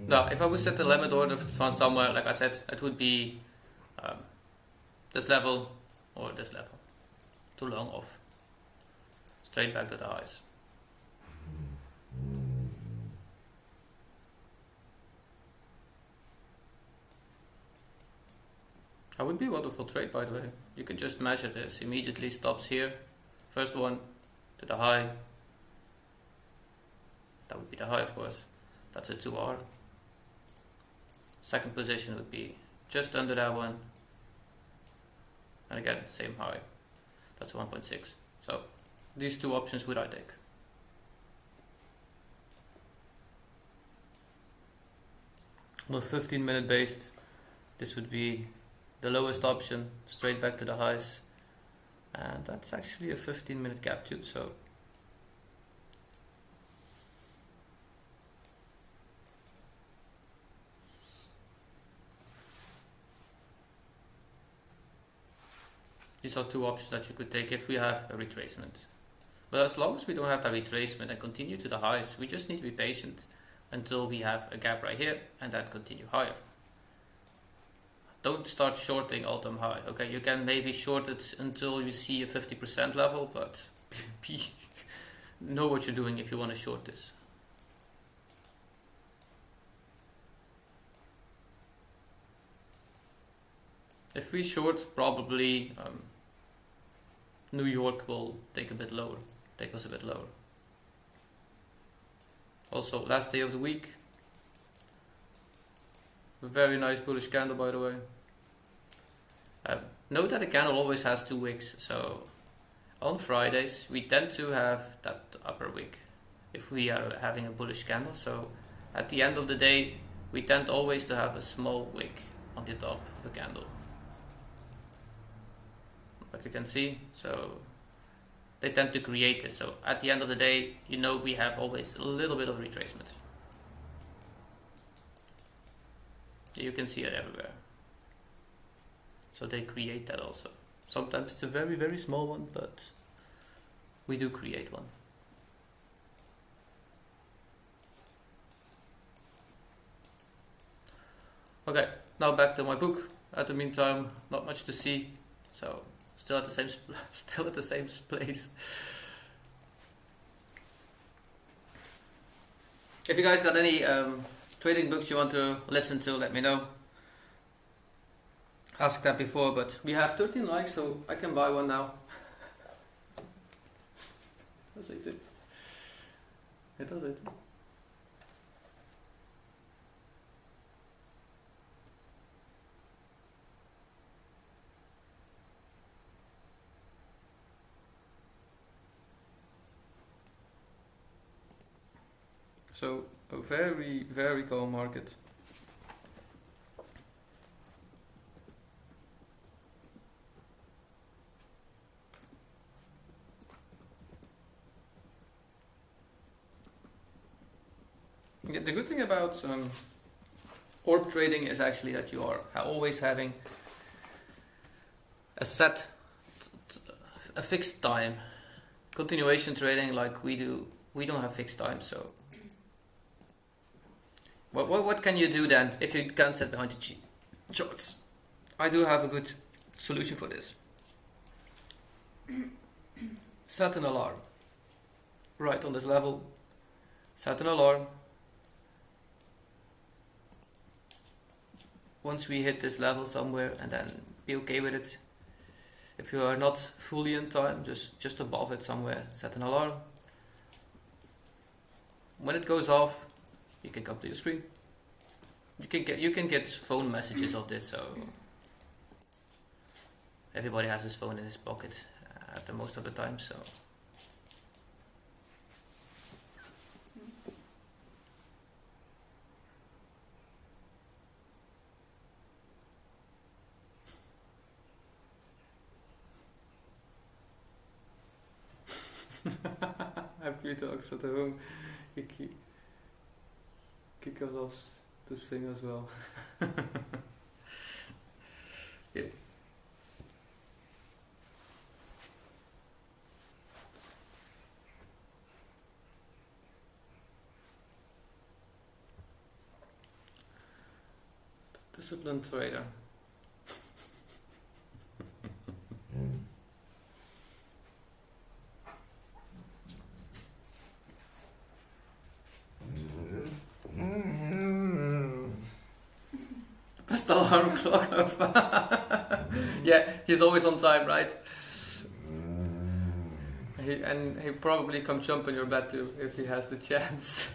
Now, if I would set the limit order from somewhere, like I said, it would be this level or this level. Too long off. Straight back to the highs. That would be a wonderful trade, by the way. You can just measure this. Immediately stops here. First one to the high. That would be the high, of course. That's a 2R. Second position would be just under that one. And again, same high. That's 1.6. So these two options would I take. On a 15-minute based, this would be the lowest option, straight back to the highs, and that's actually a 15-minute gap too. So these are two options that you could take if we have a retracement. But as long as we don't have that retracement and continue to the highs, we just need to be patient until we have a gap right here and then continue higher. Don't start shorting all-time high. Okay, you can maybe short it until you see a 50% level, but know what you're doing if you want to short this. If we short, probably New York will take us a bit lower. Also, last day of the week, a very nice bullish candle, by the way. Note that the candle always has 2 wicks, so on Fridays we tend to have that upper wick if we are having a bullish candle. So at the end of the day, we tend always to have a small wick on the top of the candle, like you can see. So they tend to create this. So at the end of the day, you know, we have always a little bit of retracement. You can see it everywhere. So they create that also. Sometimes it's a very, very small one, but we do create one. Okay, now back to my book. At the meantime, not much to see. So still at the same place. If you guys got any trading books you want to listen to, let me know. Asked that before, but we have 13 likes, so I can buy one now. Does it? It does it. So a very, very calm market. Yeah, the good thing about orb trading is actually that you are always having a fixed time. Continuation trading, like we do, we don't have fixed time. So what can you do then if you can't set behind the charts? I do have a good solution for this. Set an alarm right on this level. Set an alarm. Once we hit this level somewhere, and then be okay with it. If you are not fully in time, just above it somewhere, set an alarm. When it goes off, you can come to your screen. You can get phone messages of this, so everybody has his phone in his pocket at the most of the time. So I have few dogs at home. Kick us off to sing as well. Yeah. Disciplined trader. Best alarm clock of yeah, he's always on time, right? He probably come jump on your bed too if he has the chance.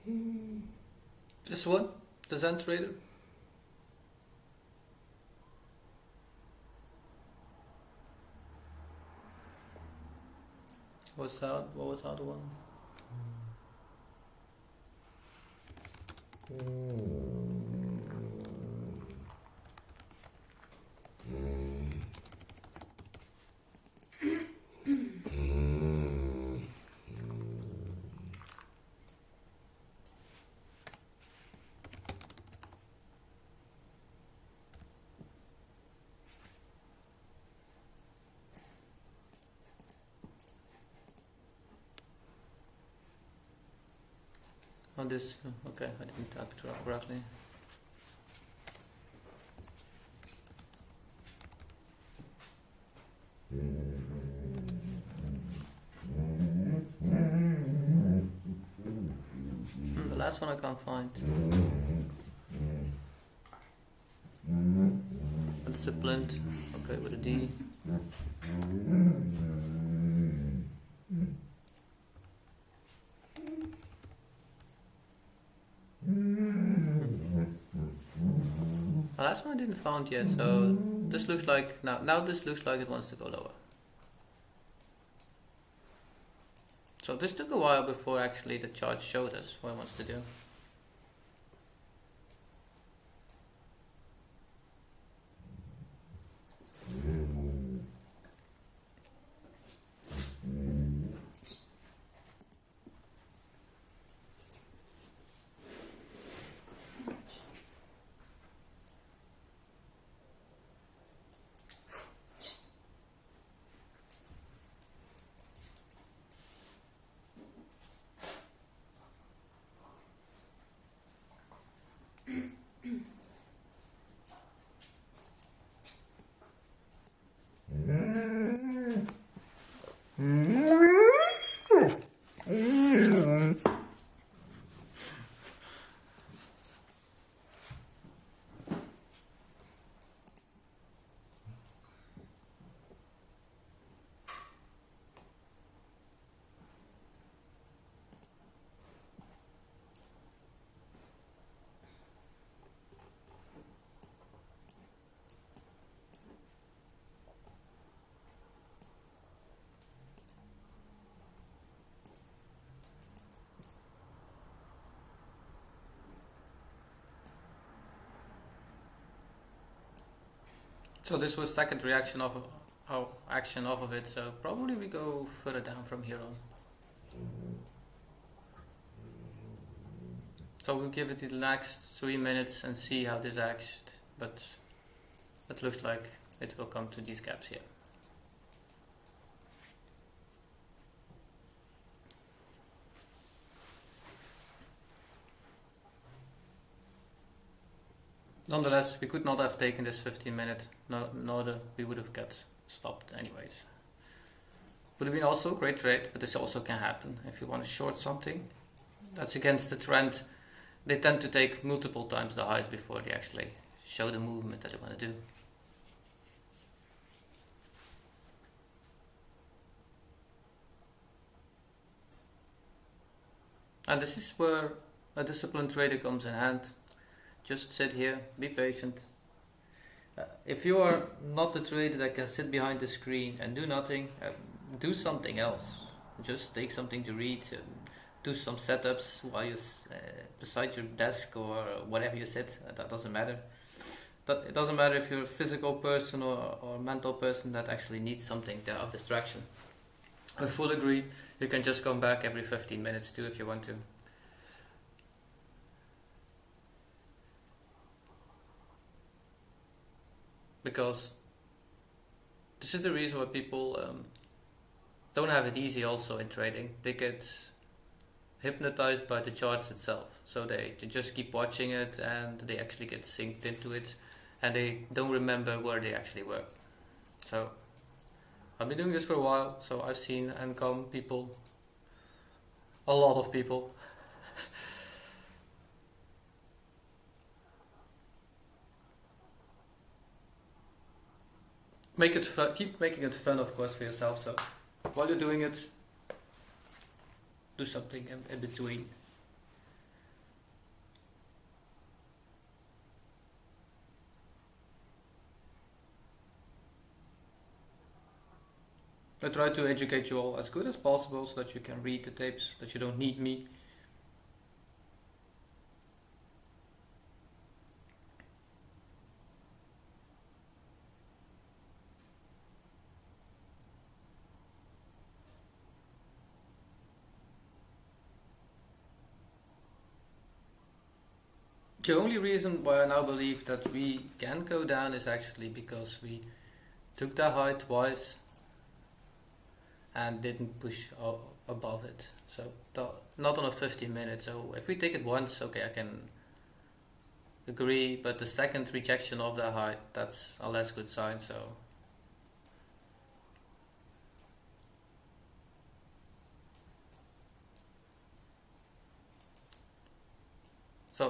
This one, the Zen trader. What was the other one? On this, okay, I didn't type it correctly. The last one I can't find. Disciplined, okay, with a D. The last one I didn't find yet, so this looks like, now this looks like it wants to go lower. So this took a while before actually the chart showed us what it wants to do. So this was second reaction of our action off of it, so probably we go further down from here on. So we'll give it the next 3 minutes and see how this acts, but it looks like it will come to these gaps here. Nonetheless, we could not have taken this 15 minutes, nor we would have got stopped anyways. Would have been also a great trade, but this also can happen. If you want to short something that's against the trend, they tend to take multiple times the highs before they actually show the movement that they want to do. And this is where a disciplined trader comes in hand. Just sit here, be patient. If you are not a trader that can sit behind the screen and do nothing, do something else. Just take something to read, do some setups while you're beside your desk or whatever you sit. That doesn't matter. It doesn't matter if you're a physical person or a mental person that actually needs something of distraction. I fully agree. You can just come back every 15 minutes too if you want to. Because this is the reason why people don't have it easy also in trading. They get hypnotized by the charts itself. So they just keep watching it and they actually get synced into it and they don't remember where they actually were. So I've been doing this for a while, so I've seen and come people, a lot of people. Make it fun, keep making it fun of course for yourself, so while you're doing it, do something in between. I try to educate you all as good as possible so that you can read the tapes, that you don't need me. The only reason why I now believe that we can go down is actually because we took that high twice and didn't push above it. So not on a 15 minutes. So if we take it once, okay, I can agree, but the second rejection of that high, that's a less good sign. So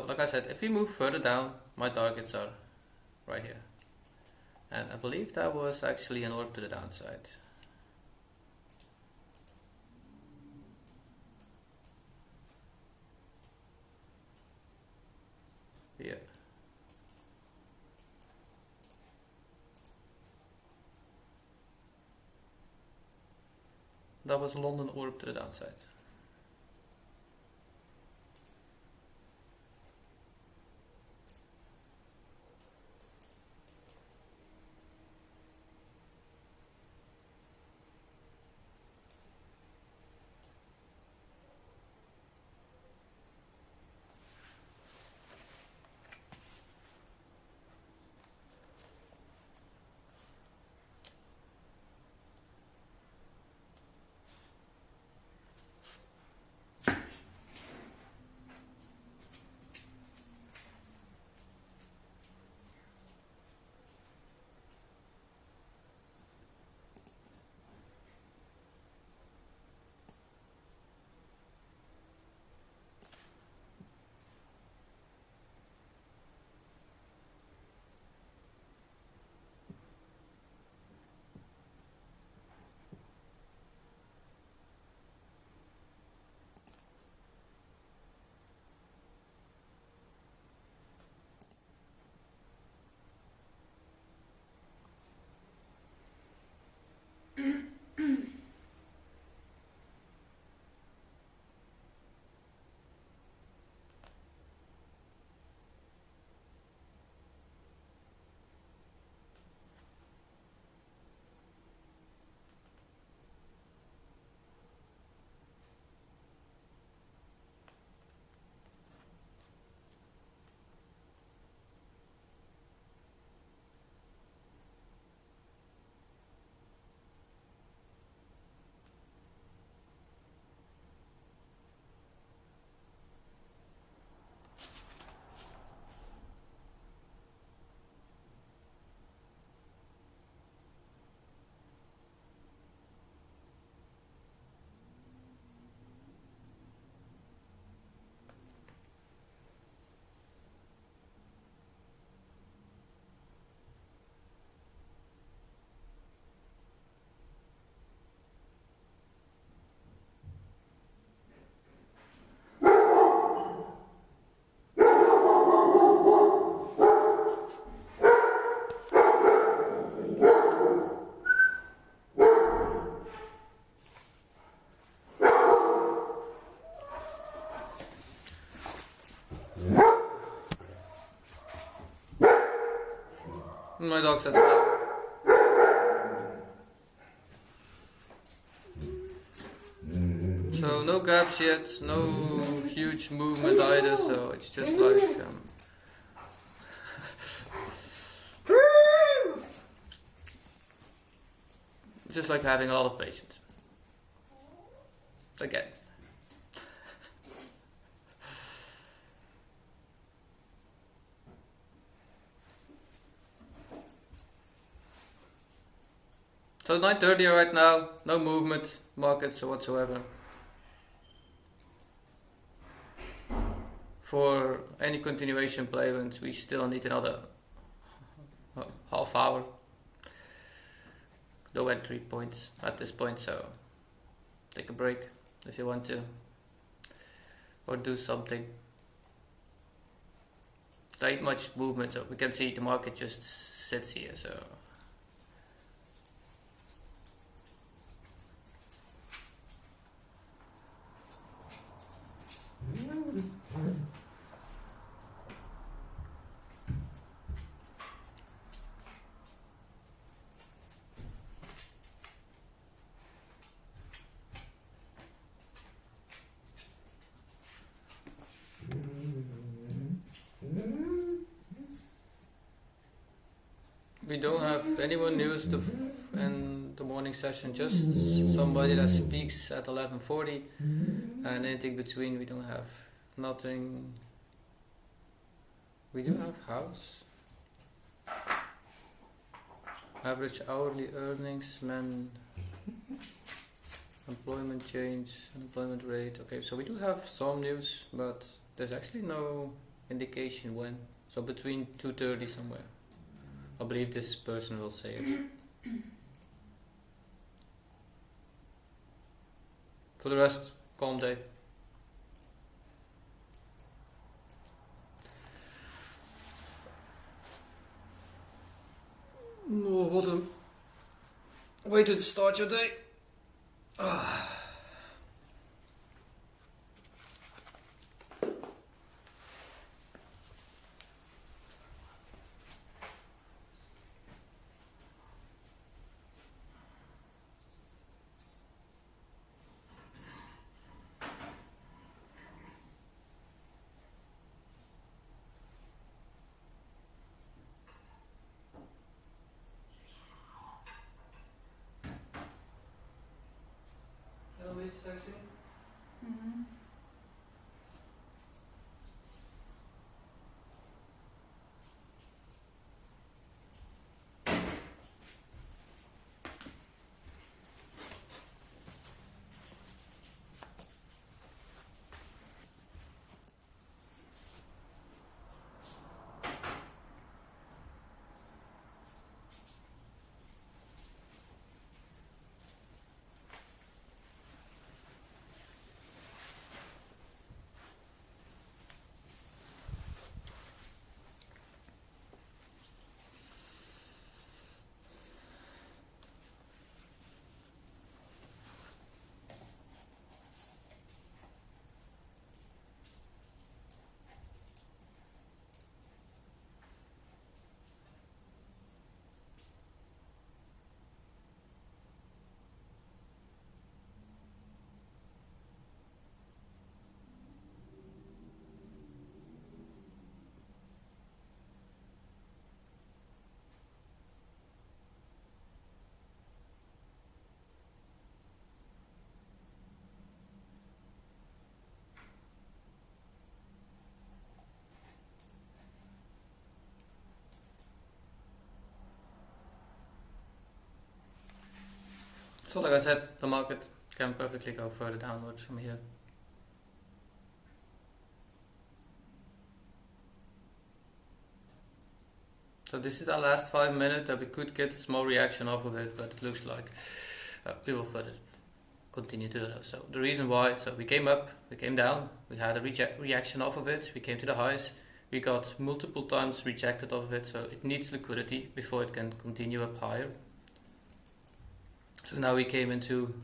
like I said, if we move further down, my targets are right here. And I believe that was actually an orb to the downside. Yeah. That was London orb to the downside. My dog says so no gaps yet, no huge movement either, so it's just like just like having a lot of patience. Again. So 9:30 right now, no movement, markets whatsoever. For any continuation playment, we still need another half hour. No entry points at this point, so take a break if you want to, or do something. There ain't much movement, so we can see the market just sits here, so we don't have anyone news in the morning session, just somebody that speaks at 11:40, and anything between we don't have nothing. We do have house. Average hourly earnings, employment change, unemployment rate. Okay, so we do have some news, but there's actually no indication when. So between 2:30 somewhere. I believe this person will say it. For the rest, calm day. Oh, what a way to start your day. Section? Mm-hmm. So like I said, the market can perfectly go further downwards from here. So this is our last 5 minutes that we could get a small reaction off of it, but it looks like we will further continue to do that. So the reason why, so we came up, we came down, we had a reaction off of it, we came to the highs, we got multiple times rejected off of it, so it needs liquidity before it can continue up higher. So now we came into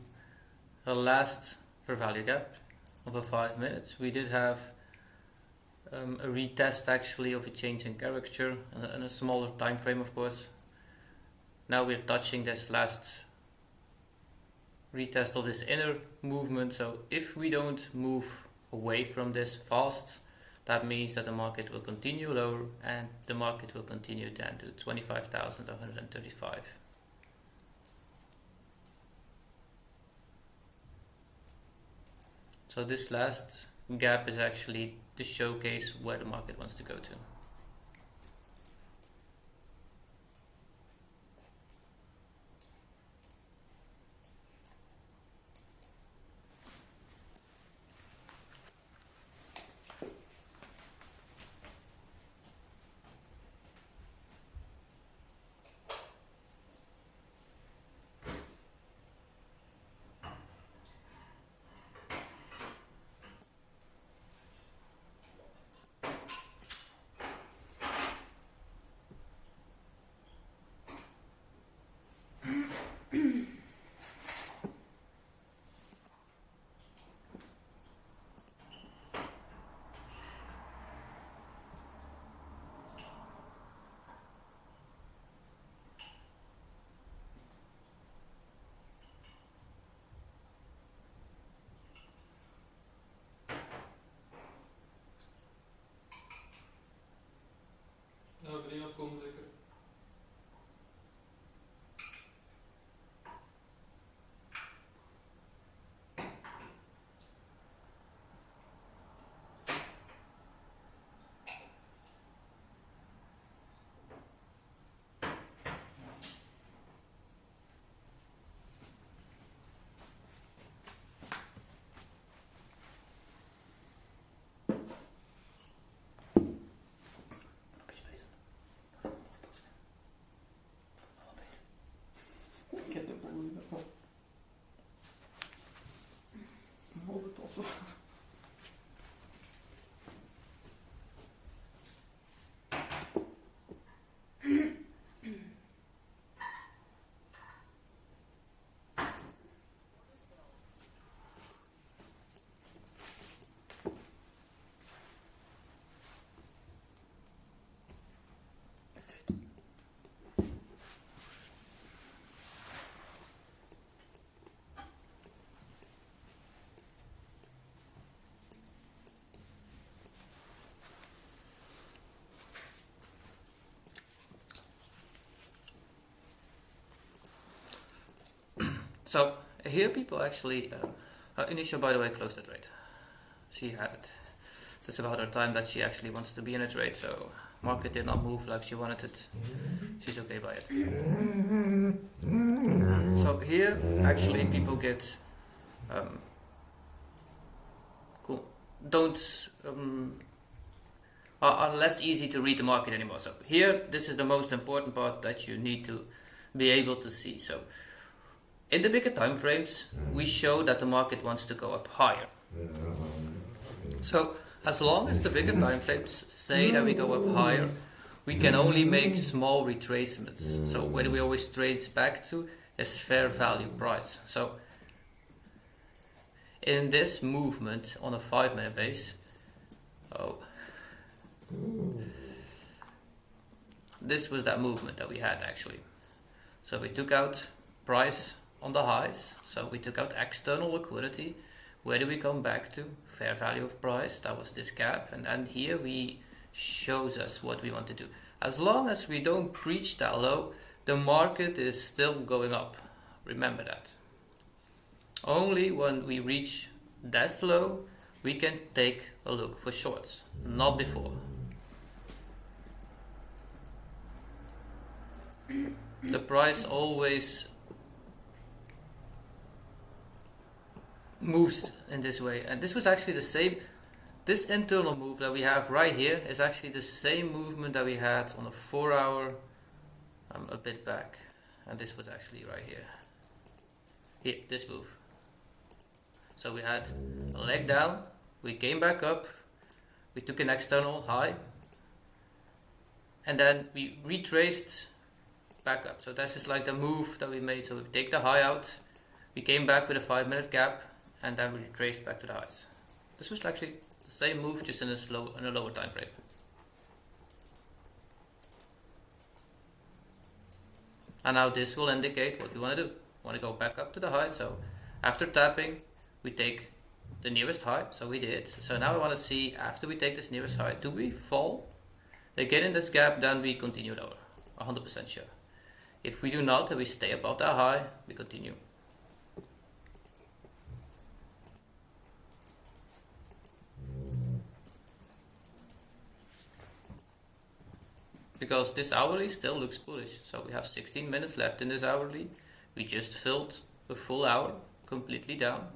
a last fair value gap of a 5 minutes. We did have a retest actually of a change in character and a smaller time frame, of course. Now we're touching this last retest of this inner movement. So if we don't move away from this fast, that means that the market will continue lower and the market will continue down to 25,135. So this last gap is actually the showcase where the market wants to go to. So here people actually, eunicea by the way closed the trade. She had it. That's about her time that she actually wants to be in a trade, so market did not move like she wanted it. She's okay by it. So here actually people get cool. Are less easy to read the market anymore. So here this is the most important part that you need to be able to see. So in the bigger time frames we show that the market wants to go up higher. So as long as the bigger time frames say that we go up higher, we can only make small retracements. So where do we always trace back to is fair value price. So in this movement on a 5-minute base, this was that movement that we had actually. So we took out price on the highs, so we took out external liquidity. Where do we come back to? Fair value of price, that was this gap, and then here we shows us what we want to do. As long as we don't breach that low, the market is still going up. Remember that. Only when we reach that low, we can take a look for shorts, not before. The price always moves in this way, and this was actually the same. This internal move that we have right here is actually the same movement that we had on a 4-hour a bit back, and this was actually right here. Here, this move. So we had a leg down, we came back up, we took an external high, and then we retraced back up. So this is like the move that we made. So we take the high out, we came back with a 5-minute gap, and then we retraced back to the highs. This was actually the same move, just in a lower time frame. And now this will indicate what we want to do. We want to go back up to the high. So after tapping, we take the nearest high. So we did. So now I want to see, after we take this nearest high, do we fall again in this gap? Then we continue lower, 100% sure. If we do not, then we stay above that high, we continue. Because this hourly still looks bullish. So we have 16 minutes left in this hourly. We just filled the full hour completely done,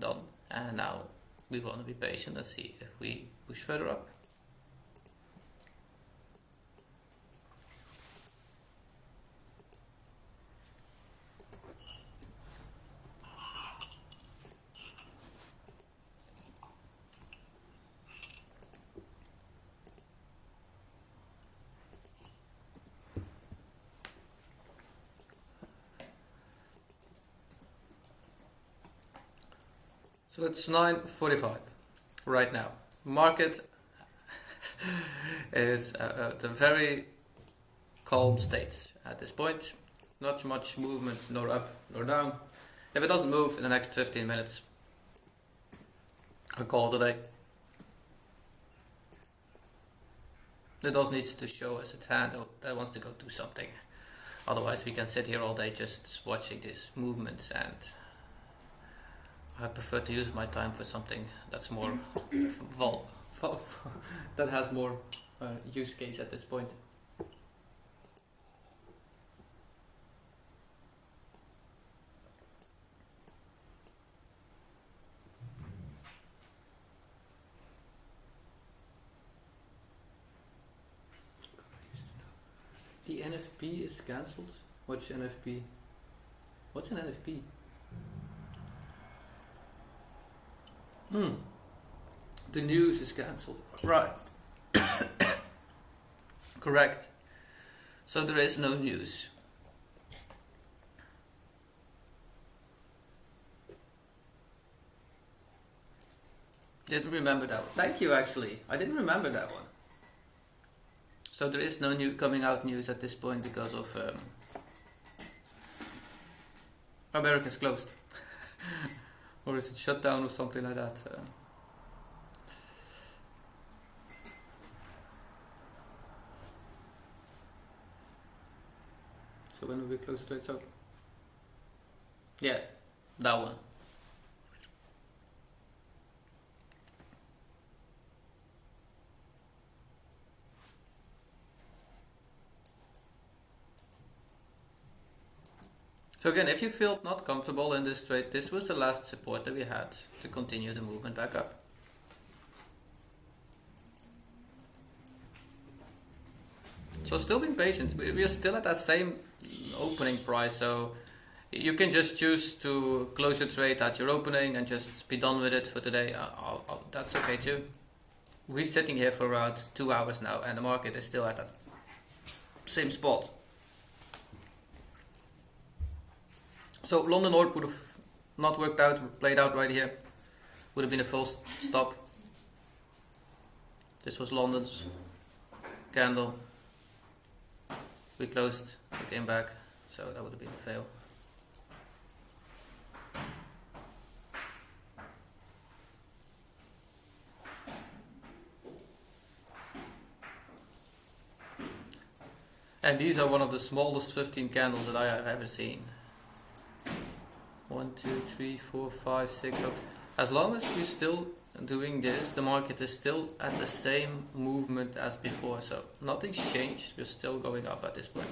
and now we want to be patient and see if we push further up. So it's 9:45 right now. Market is at a very calm state at this point. Not much movement, nor up nor down. If it doesn't move in the next 15 minutes, I'll call it a day. It does need to show us its hand that it wants to go do something. Otherwise we can sit here all day just watching these movements, and I prefer to use my time for something that's more that has more use case at this point. The NFP is cancelled. What's NFP? What's an NFP? The news is cancelled. Right. Correct. So there is no news. Didn't remember that one. Thank you, actually. I didn't remember that one. So there is no new coming out news at this point because of America's closed. Or is it shut down or something like that? So when will we close the trade? So yeah, That one. So again, if you feel not comfortable in this trade, this was the last support that we had to continue the movement back up. So still being patient. We are still at that same opening price, so you can just choose to close your trade at your opening and just be done with it for today. That's okay too. We're sitting here for around 2 hours now and the market is still at that same spot. So London North would have not worked out, played out right here. Would have been a full stop. This was London's candle. We closed, we came back, so that would have been a fail. And these are one of the smallest 15 candles that I have ever seen. 1, 2, 3, 4, 5, 6. So as long as we're still doing this, the market is still at the same movement as before. So nothing's changed. We're still going up at this point.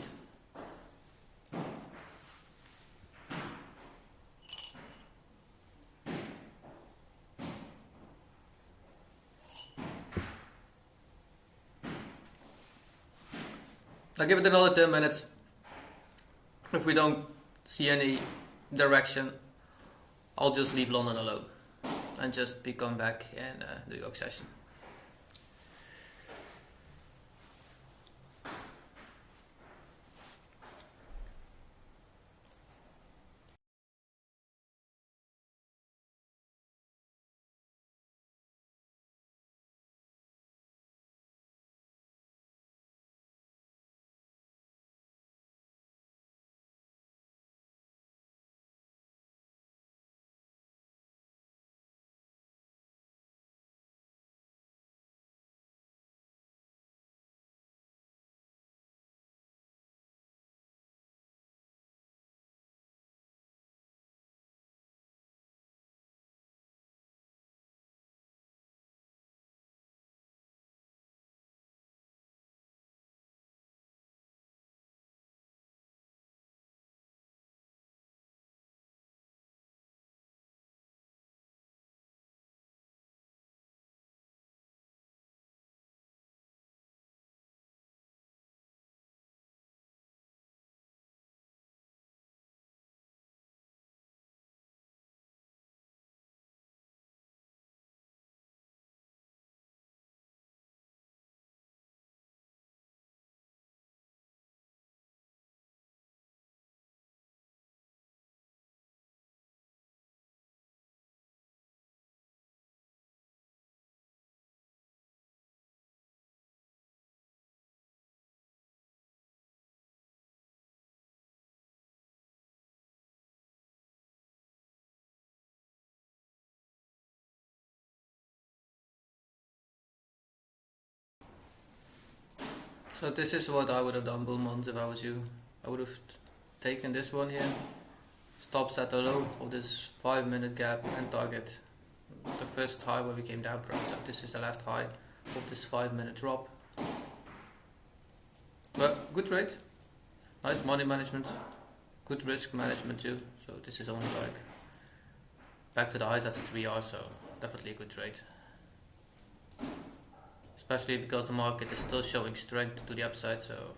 I'll give it another 10 minutes. If we don't see any direction, I'll just leave London alone and just become back in the York session. So this is what I would have done, bull months, if I was you. I would have taken this one here, stops at the low of this 5-minute gap and target the first high where we came down from. So this is the last high of this 5-minute drop. But good trade, nice money management, good risk management too. So this is only like back to the highs as a 3R, so definitely a good trade. Especially because the market is still showing strength to the upside, so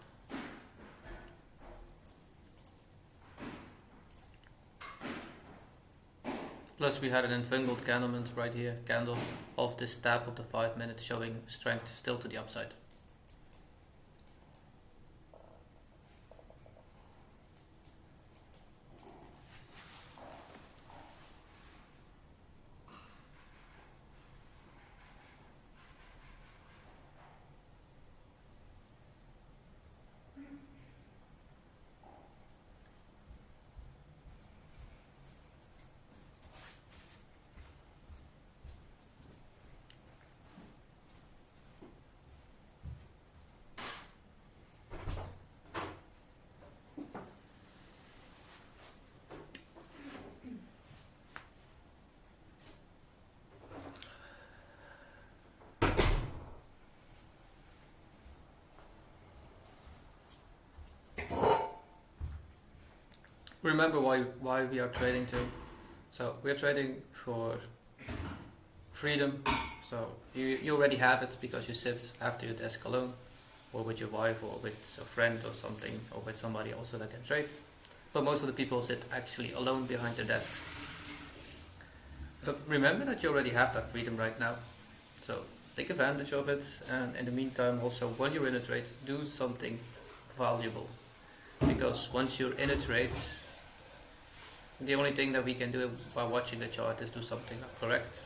plus we had an entangled candle right here, candle of this tap of the 5 minutes showing strength still to the upside. remember why we are trading too. So we are trading for freedom. So you already have it because you sit after your desk alone, or with your wife, or with a friend or something, or with somebody also that can trade. But most of the people sit actually alone behind their desks. Remember that you already have that freedom right now. So take advantage of it, and in the meantime also, when you're in a trade, do something valuable. Because once you're in a trade, the only thing that we can do by watching the chart is do something correct.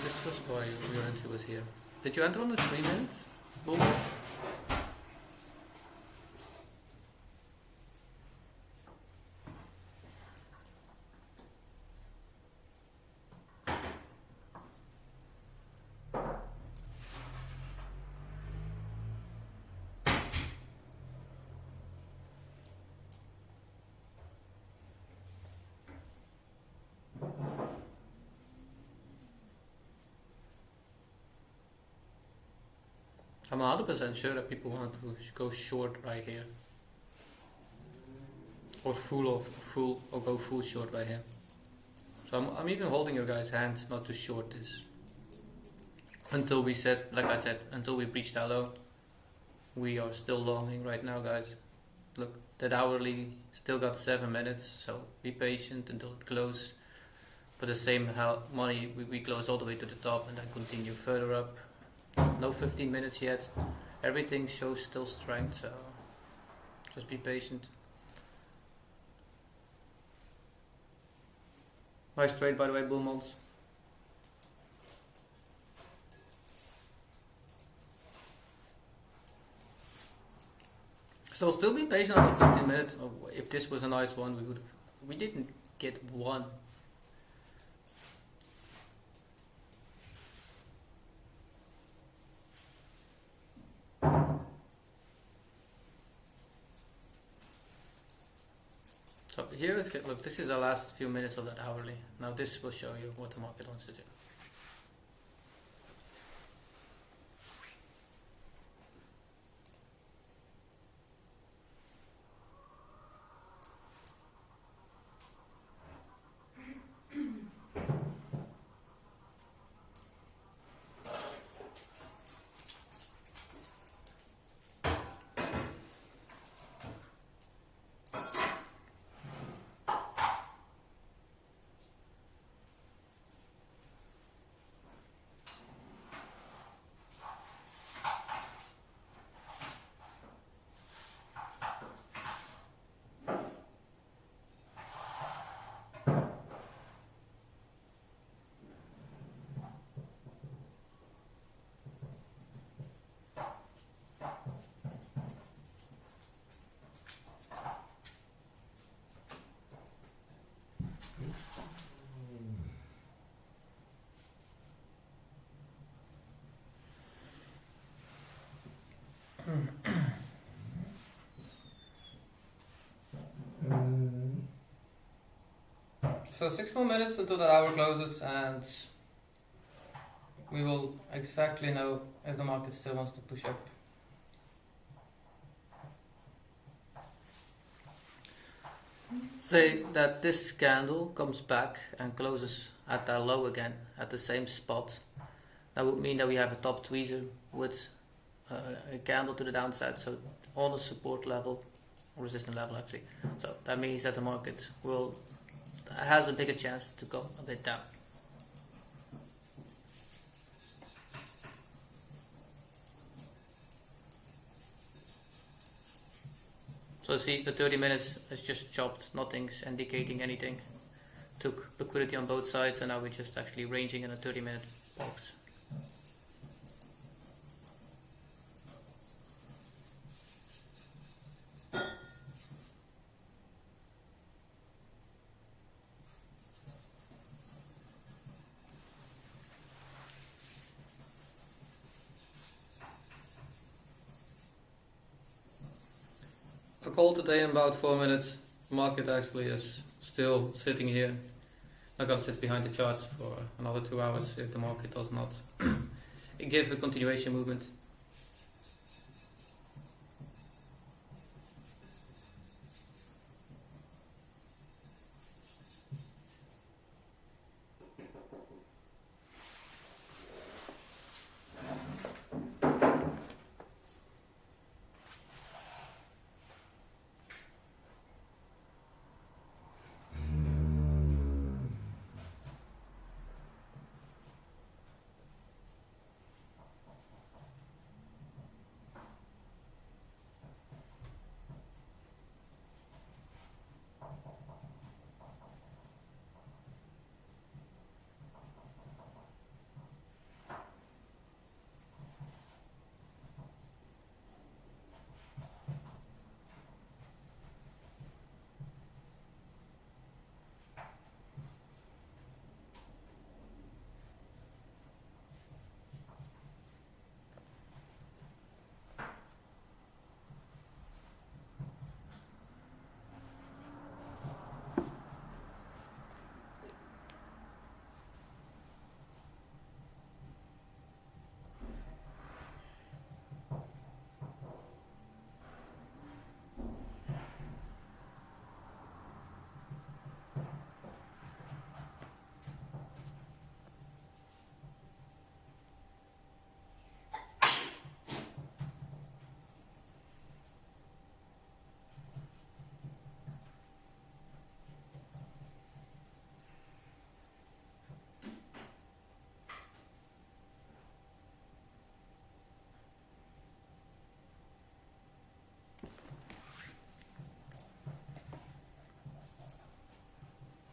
This was why your entry was here. Did you enter on the 3 minutes? Bulenox? I'm 100% sure that people want to go short right here. Or go full short right here. So I'm even holding your guys' hands not to short this. Until we said, like I said, until we breached that low. We are still longing right now, guys. Look, that hourly still got 7 minutes, so be patient until it closes. For the same money, we close all the way to the top and then continue further up. No 15 minutes yet. Everything shows still strength, so just be patient. Nice trade, by the way, bulenox. So still be patient on the 15 minutes. If this was a nice one, we didn't get one. So here is, look, this is the last few minutes of that hourly. Now this will show you what the market wants to do. So 6 more minutes until that hour closes, and we will exactly know if the market still wants to push up. Say that this candle comes back and closes at that low again at the same spot. That would mean that we have a top tweezer with a candle to the downside, so on a support level, or resistance level actually. So that means that the market has a bigger chance to go a bit down. So see, the 30 minutes is just chopped, nothing's indicating anything. Took liquidity on both sides, and now we're just actually ranging in a 30-minute box. A call today in about 4 minutes. Market actually is still sitting here. I'm gonna sit behind the charts for another 2 hours if the market does not give a continuation movement.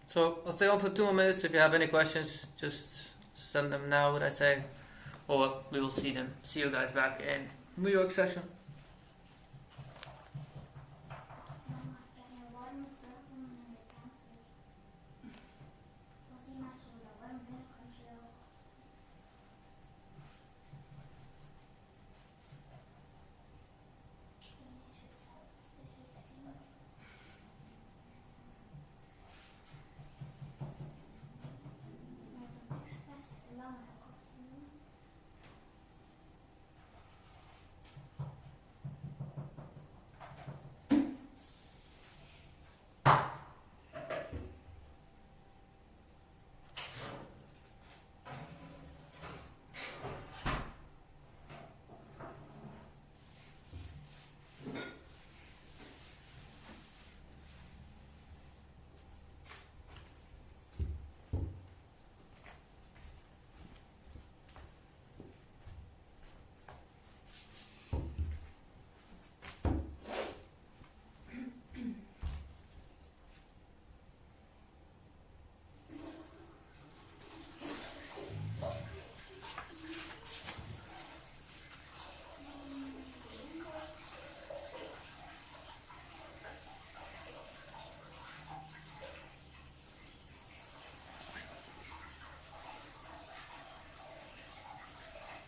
So I'll stay on for 2 more minutes. If you have any questions, just send them now, would I say, or we will see them. See you guys back in New York session.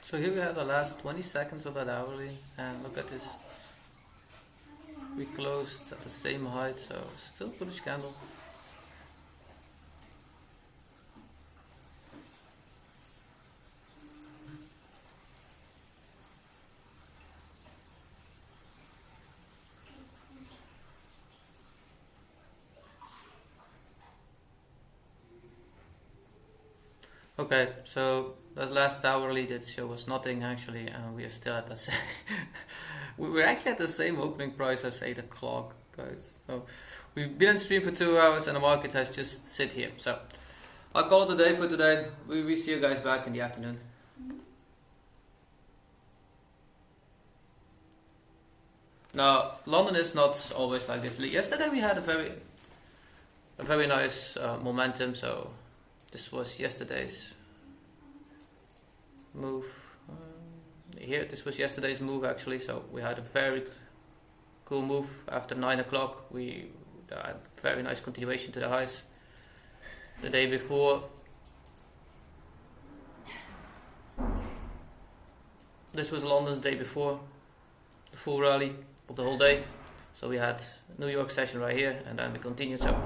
So here we have the last 20 seconds of that hourly, and look at this. We closed at the same height, so still bullish candle. Okay, so that last hourly did show us nothing actually, and we are still at the same. We're actually at the same opening price as 8 o'clock, guys. So we've been on stream for 2 hours, and the market has just sit here. So I'll call it a day for today. We see you guys back in the afternoon. Now London is not always like this. Yesterday we had a very nice momentum. So this was yesterday's move. Here, this was yesterday's move actually. So we had a very cool move after 9 o'clock. We had a very nice continuation to the highs the day before. This was London's day before, the full rally of the whole day. So we had New York session right here, and then we continued. So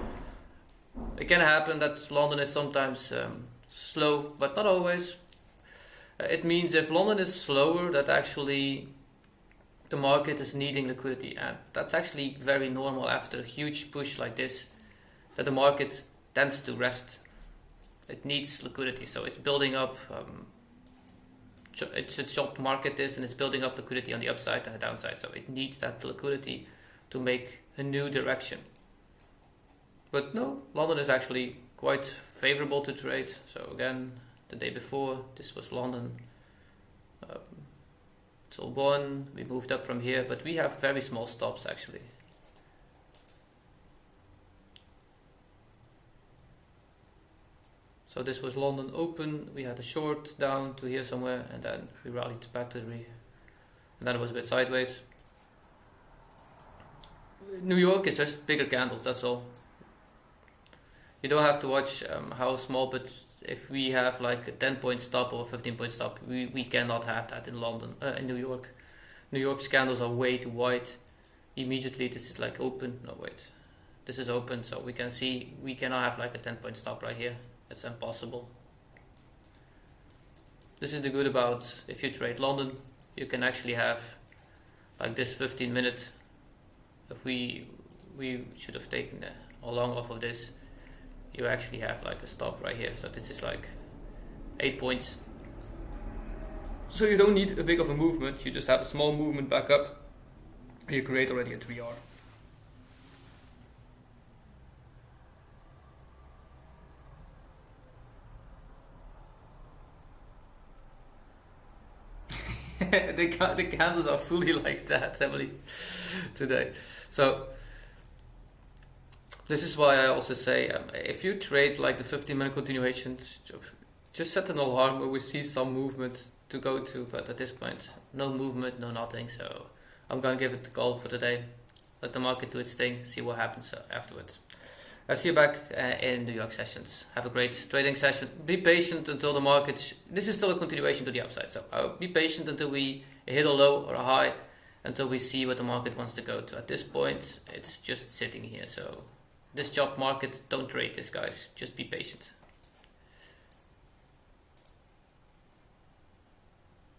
It can happen that London is sometimes slow, but not always. It means if London is slower, that actually the market is needing liquidity, and that's actually very normal after a huge push like this, that the market tends to rest. It needs liquidity, so it's building up. It's a chopped market this, and it's building up liquidity on the upside and the downside, so it needs that liquidity to make a new direction. But no, London is actually quite favorable to trade. So again, the day before, this was London. Till 1, we moved up from here, but we have very small stops actually. So this was London open, we had a short down to here somewhere, and then we rallied back to and then it was a bit sideways. New York is just bigger candles, that's all. You don't have to watch how small, but if we have like a 10-point stop or a 15-point stop, we cannot have that in London, in New York. New York's candles are way too wide. Immediately this is like open, no wait. This is open, so we can see we cannot have like a 10-point stop right here. It's impossible. This is the good about if you trade London, you can actually have like this 15-minute. If we should have taken a long off of this, you actually have like a stop right here. So this is like 8 points. So you don't need a big of a movement, you just have a small movement back up, and you create already a 3R. the candles are fully like that, Emily, today. So this is why I also say, if you trade like the 15-minute continuations, just set an alarm where we see some movement to go to, but at this point, no movement, no nothing, so I'm gonna give it the call for today. Let the market do its thing, see what happens afterwards. I'll see you back in New York sessions. Have a great trading session. Be patient until the market, this is still a continuation to the upside, so be patient until we hit a low or a high, until we see what the market wants to go to. At this point, it's just sitting here, so this job market, don't trade this, guys. Just be patient.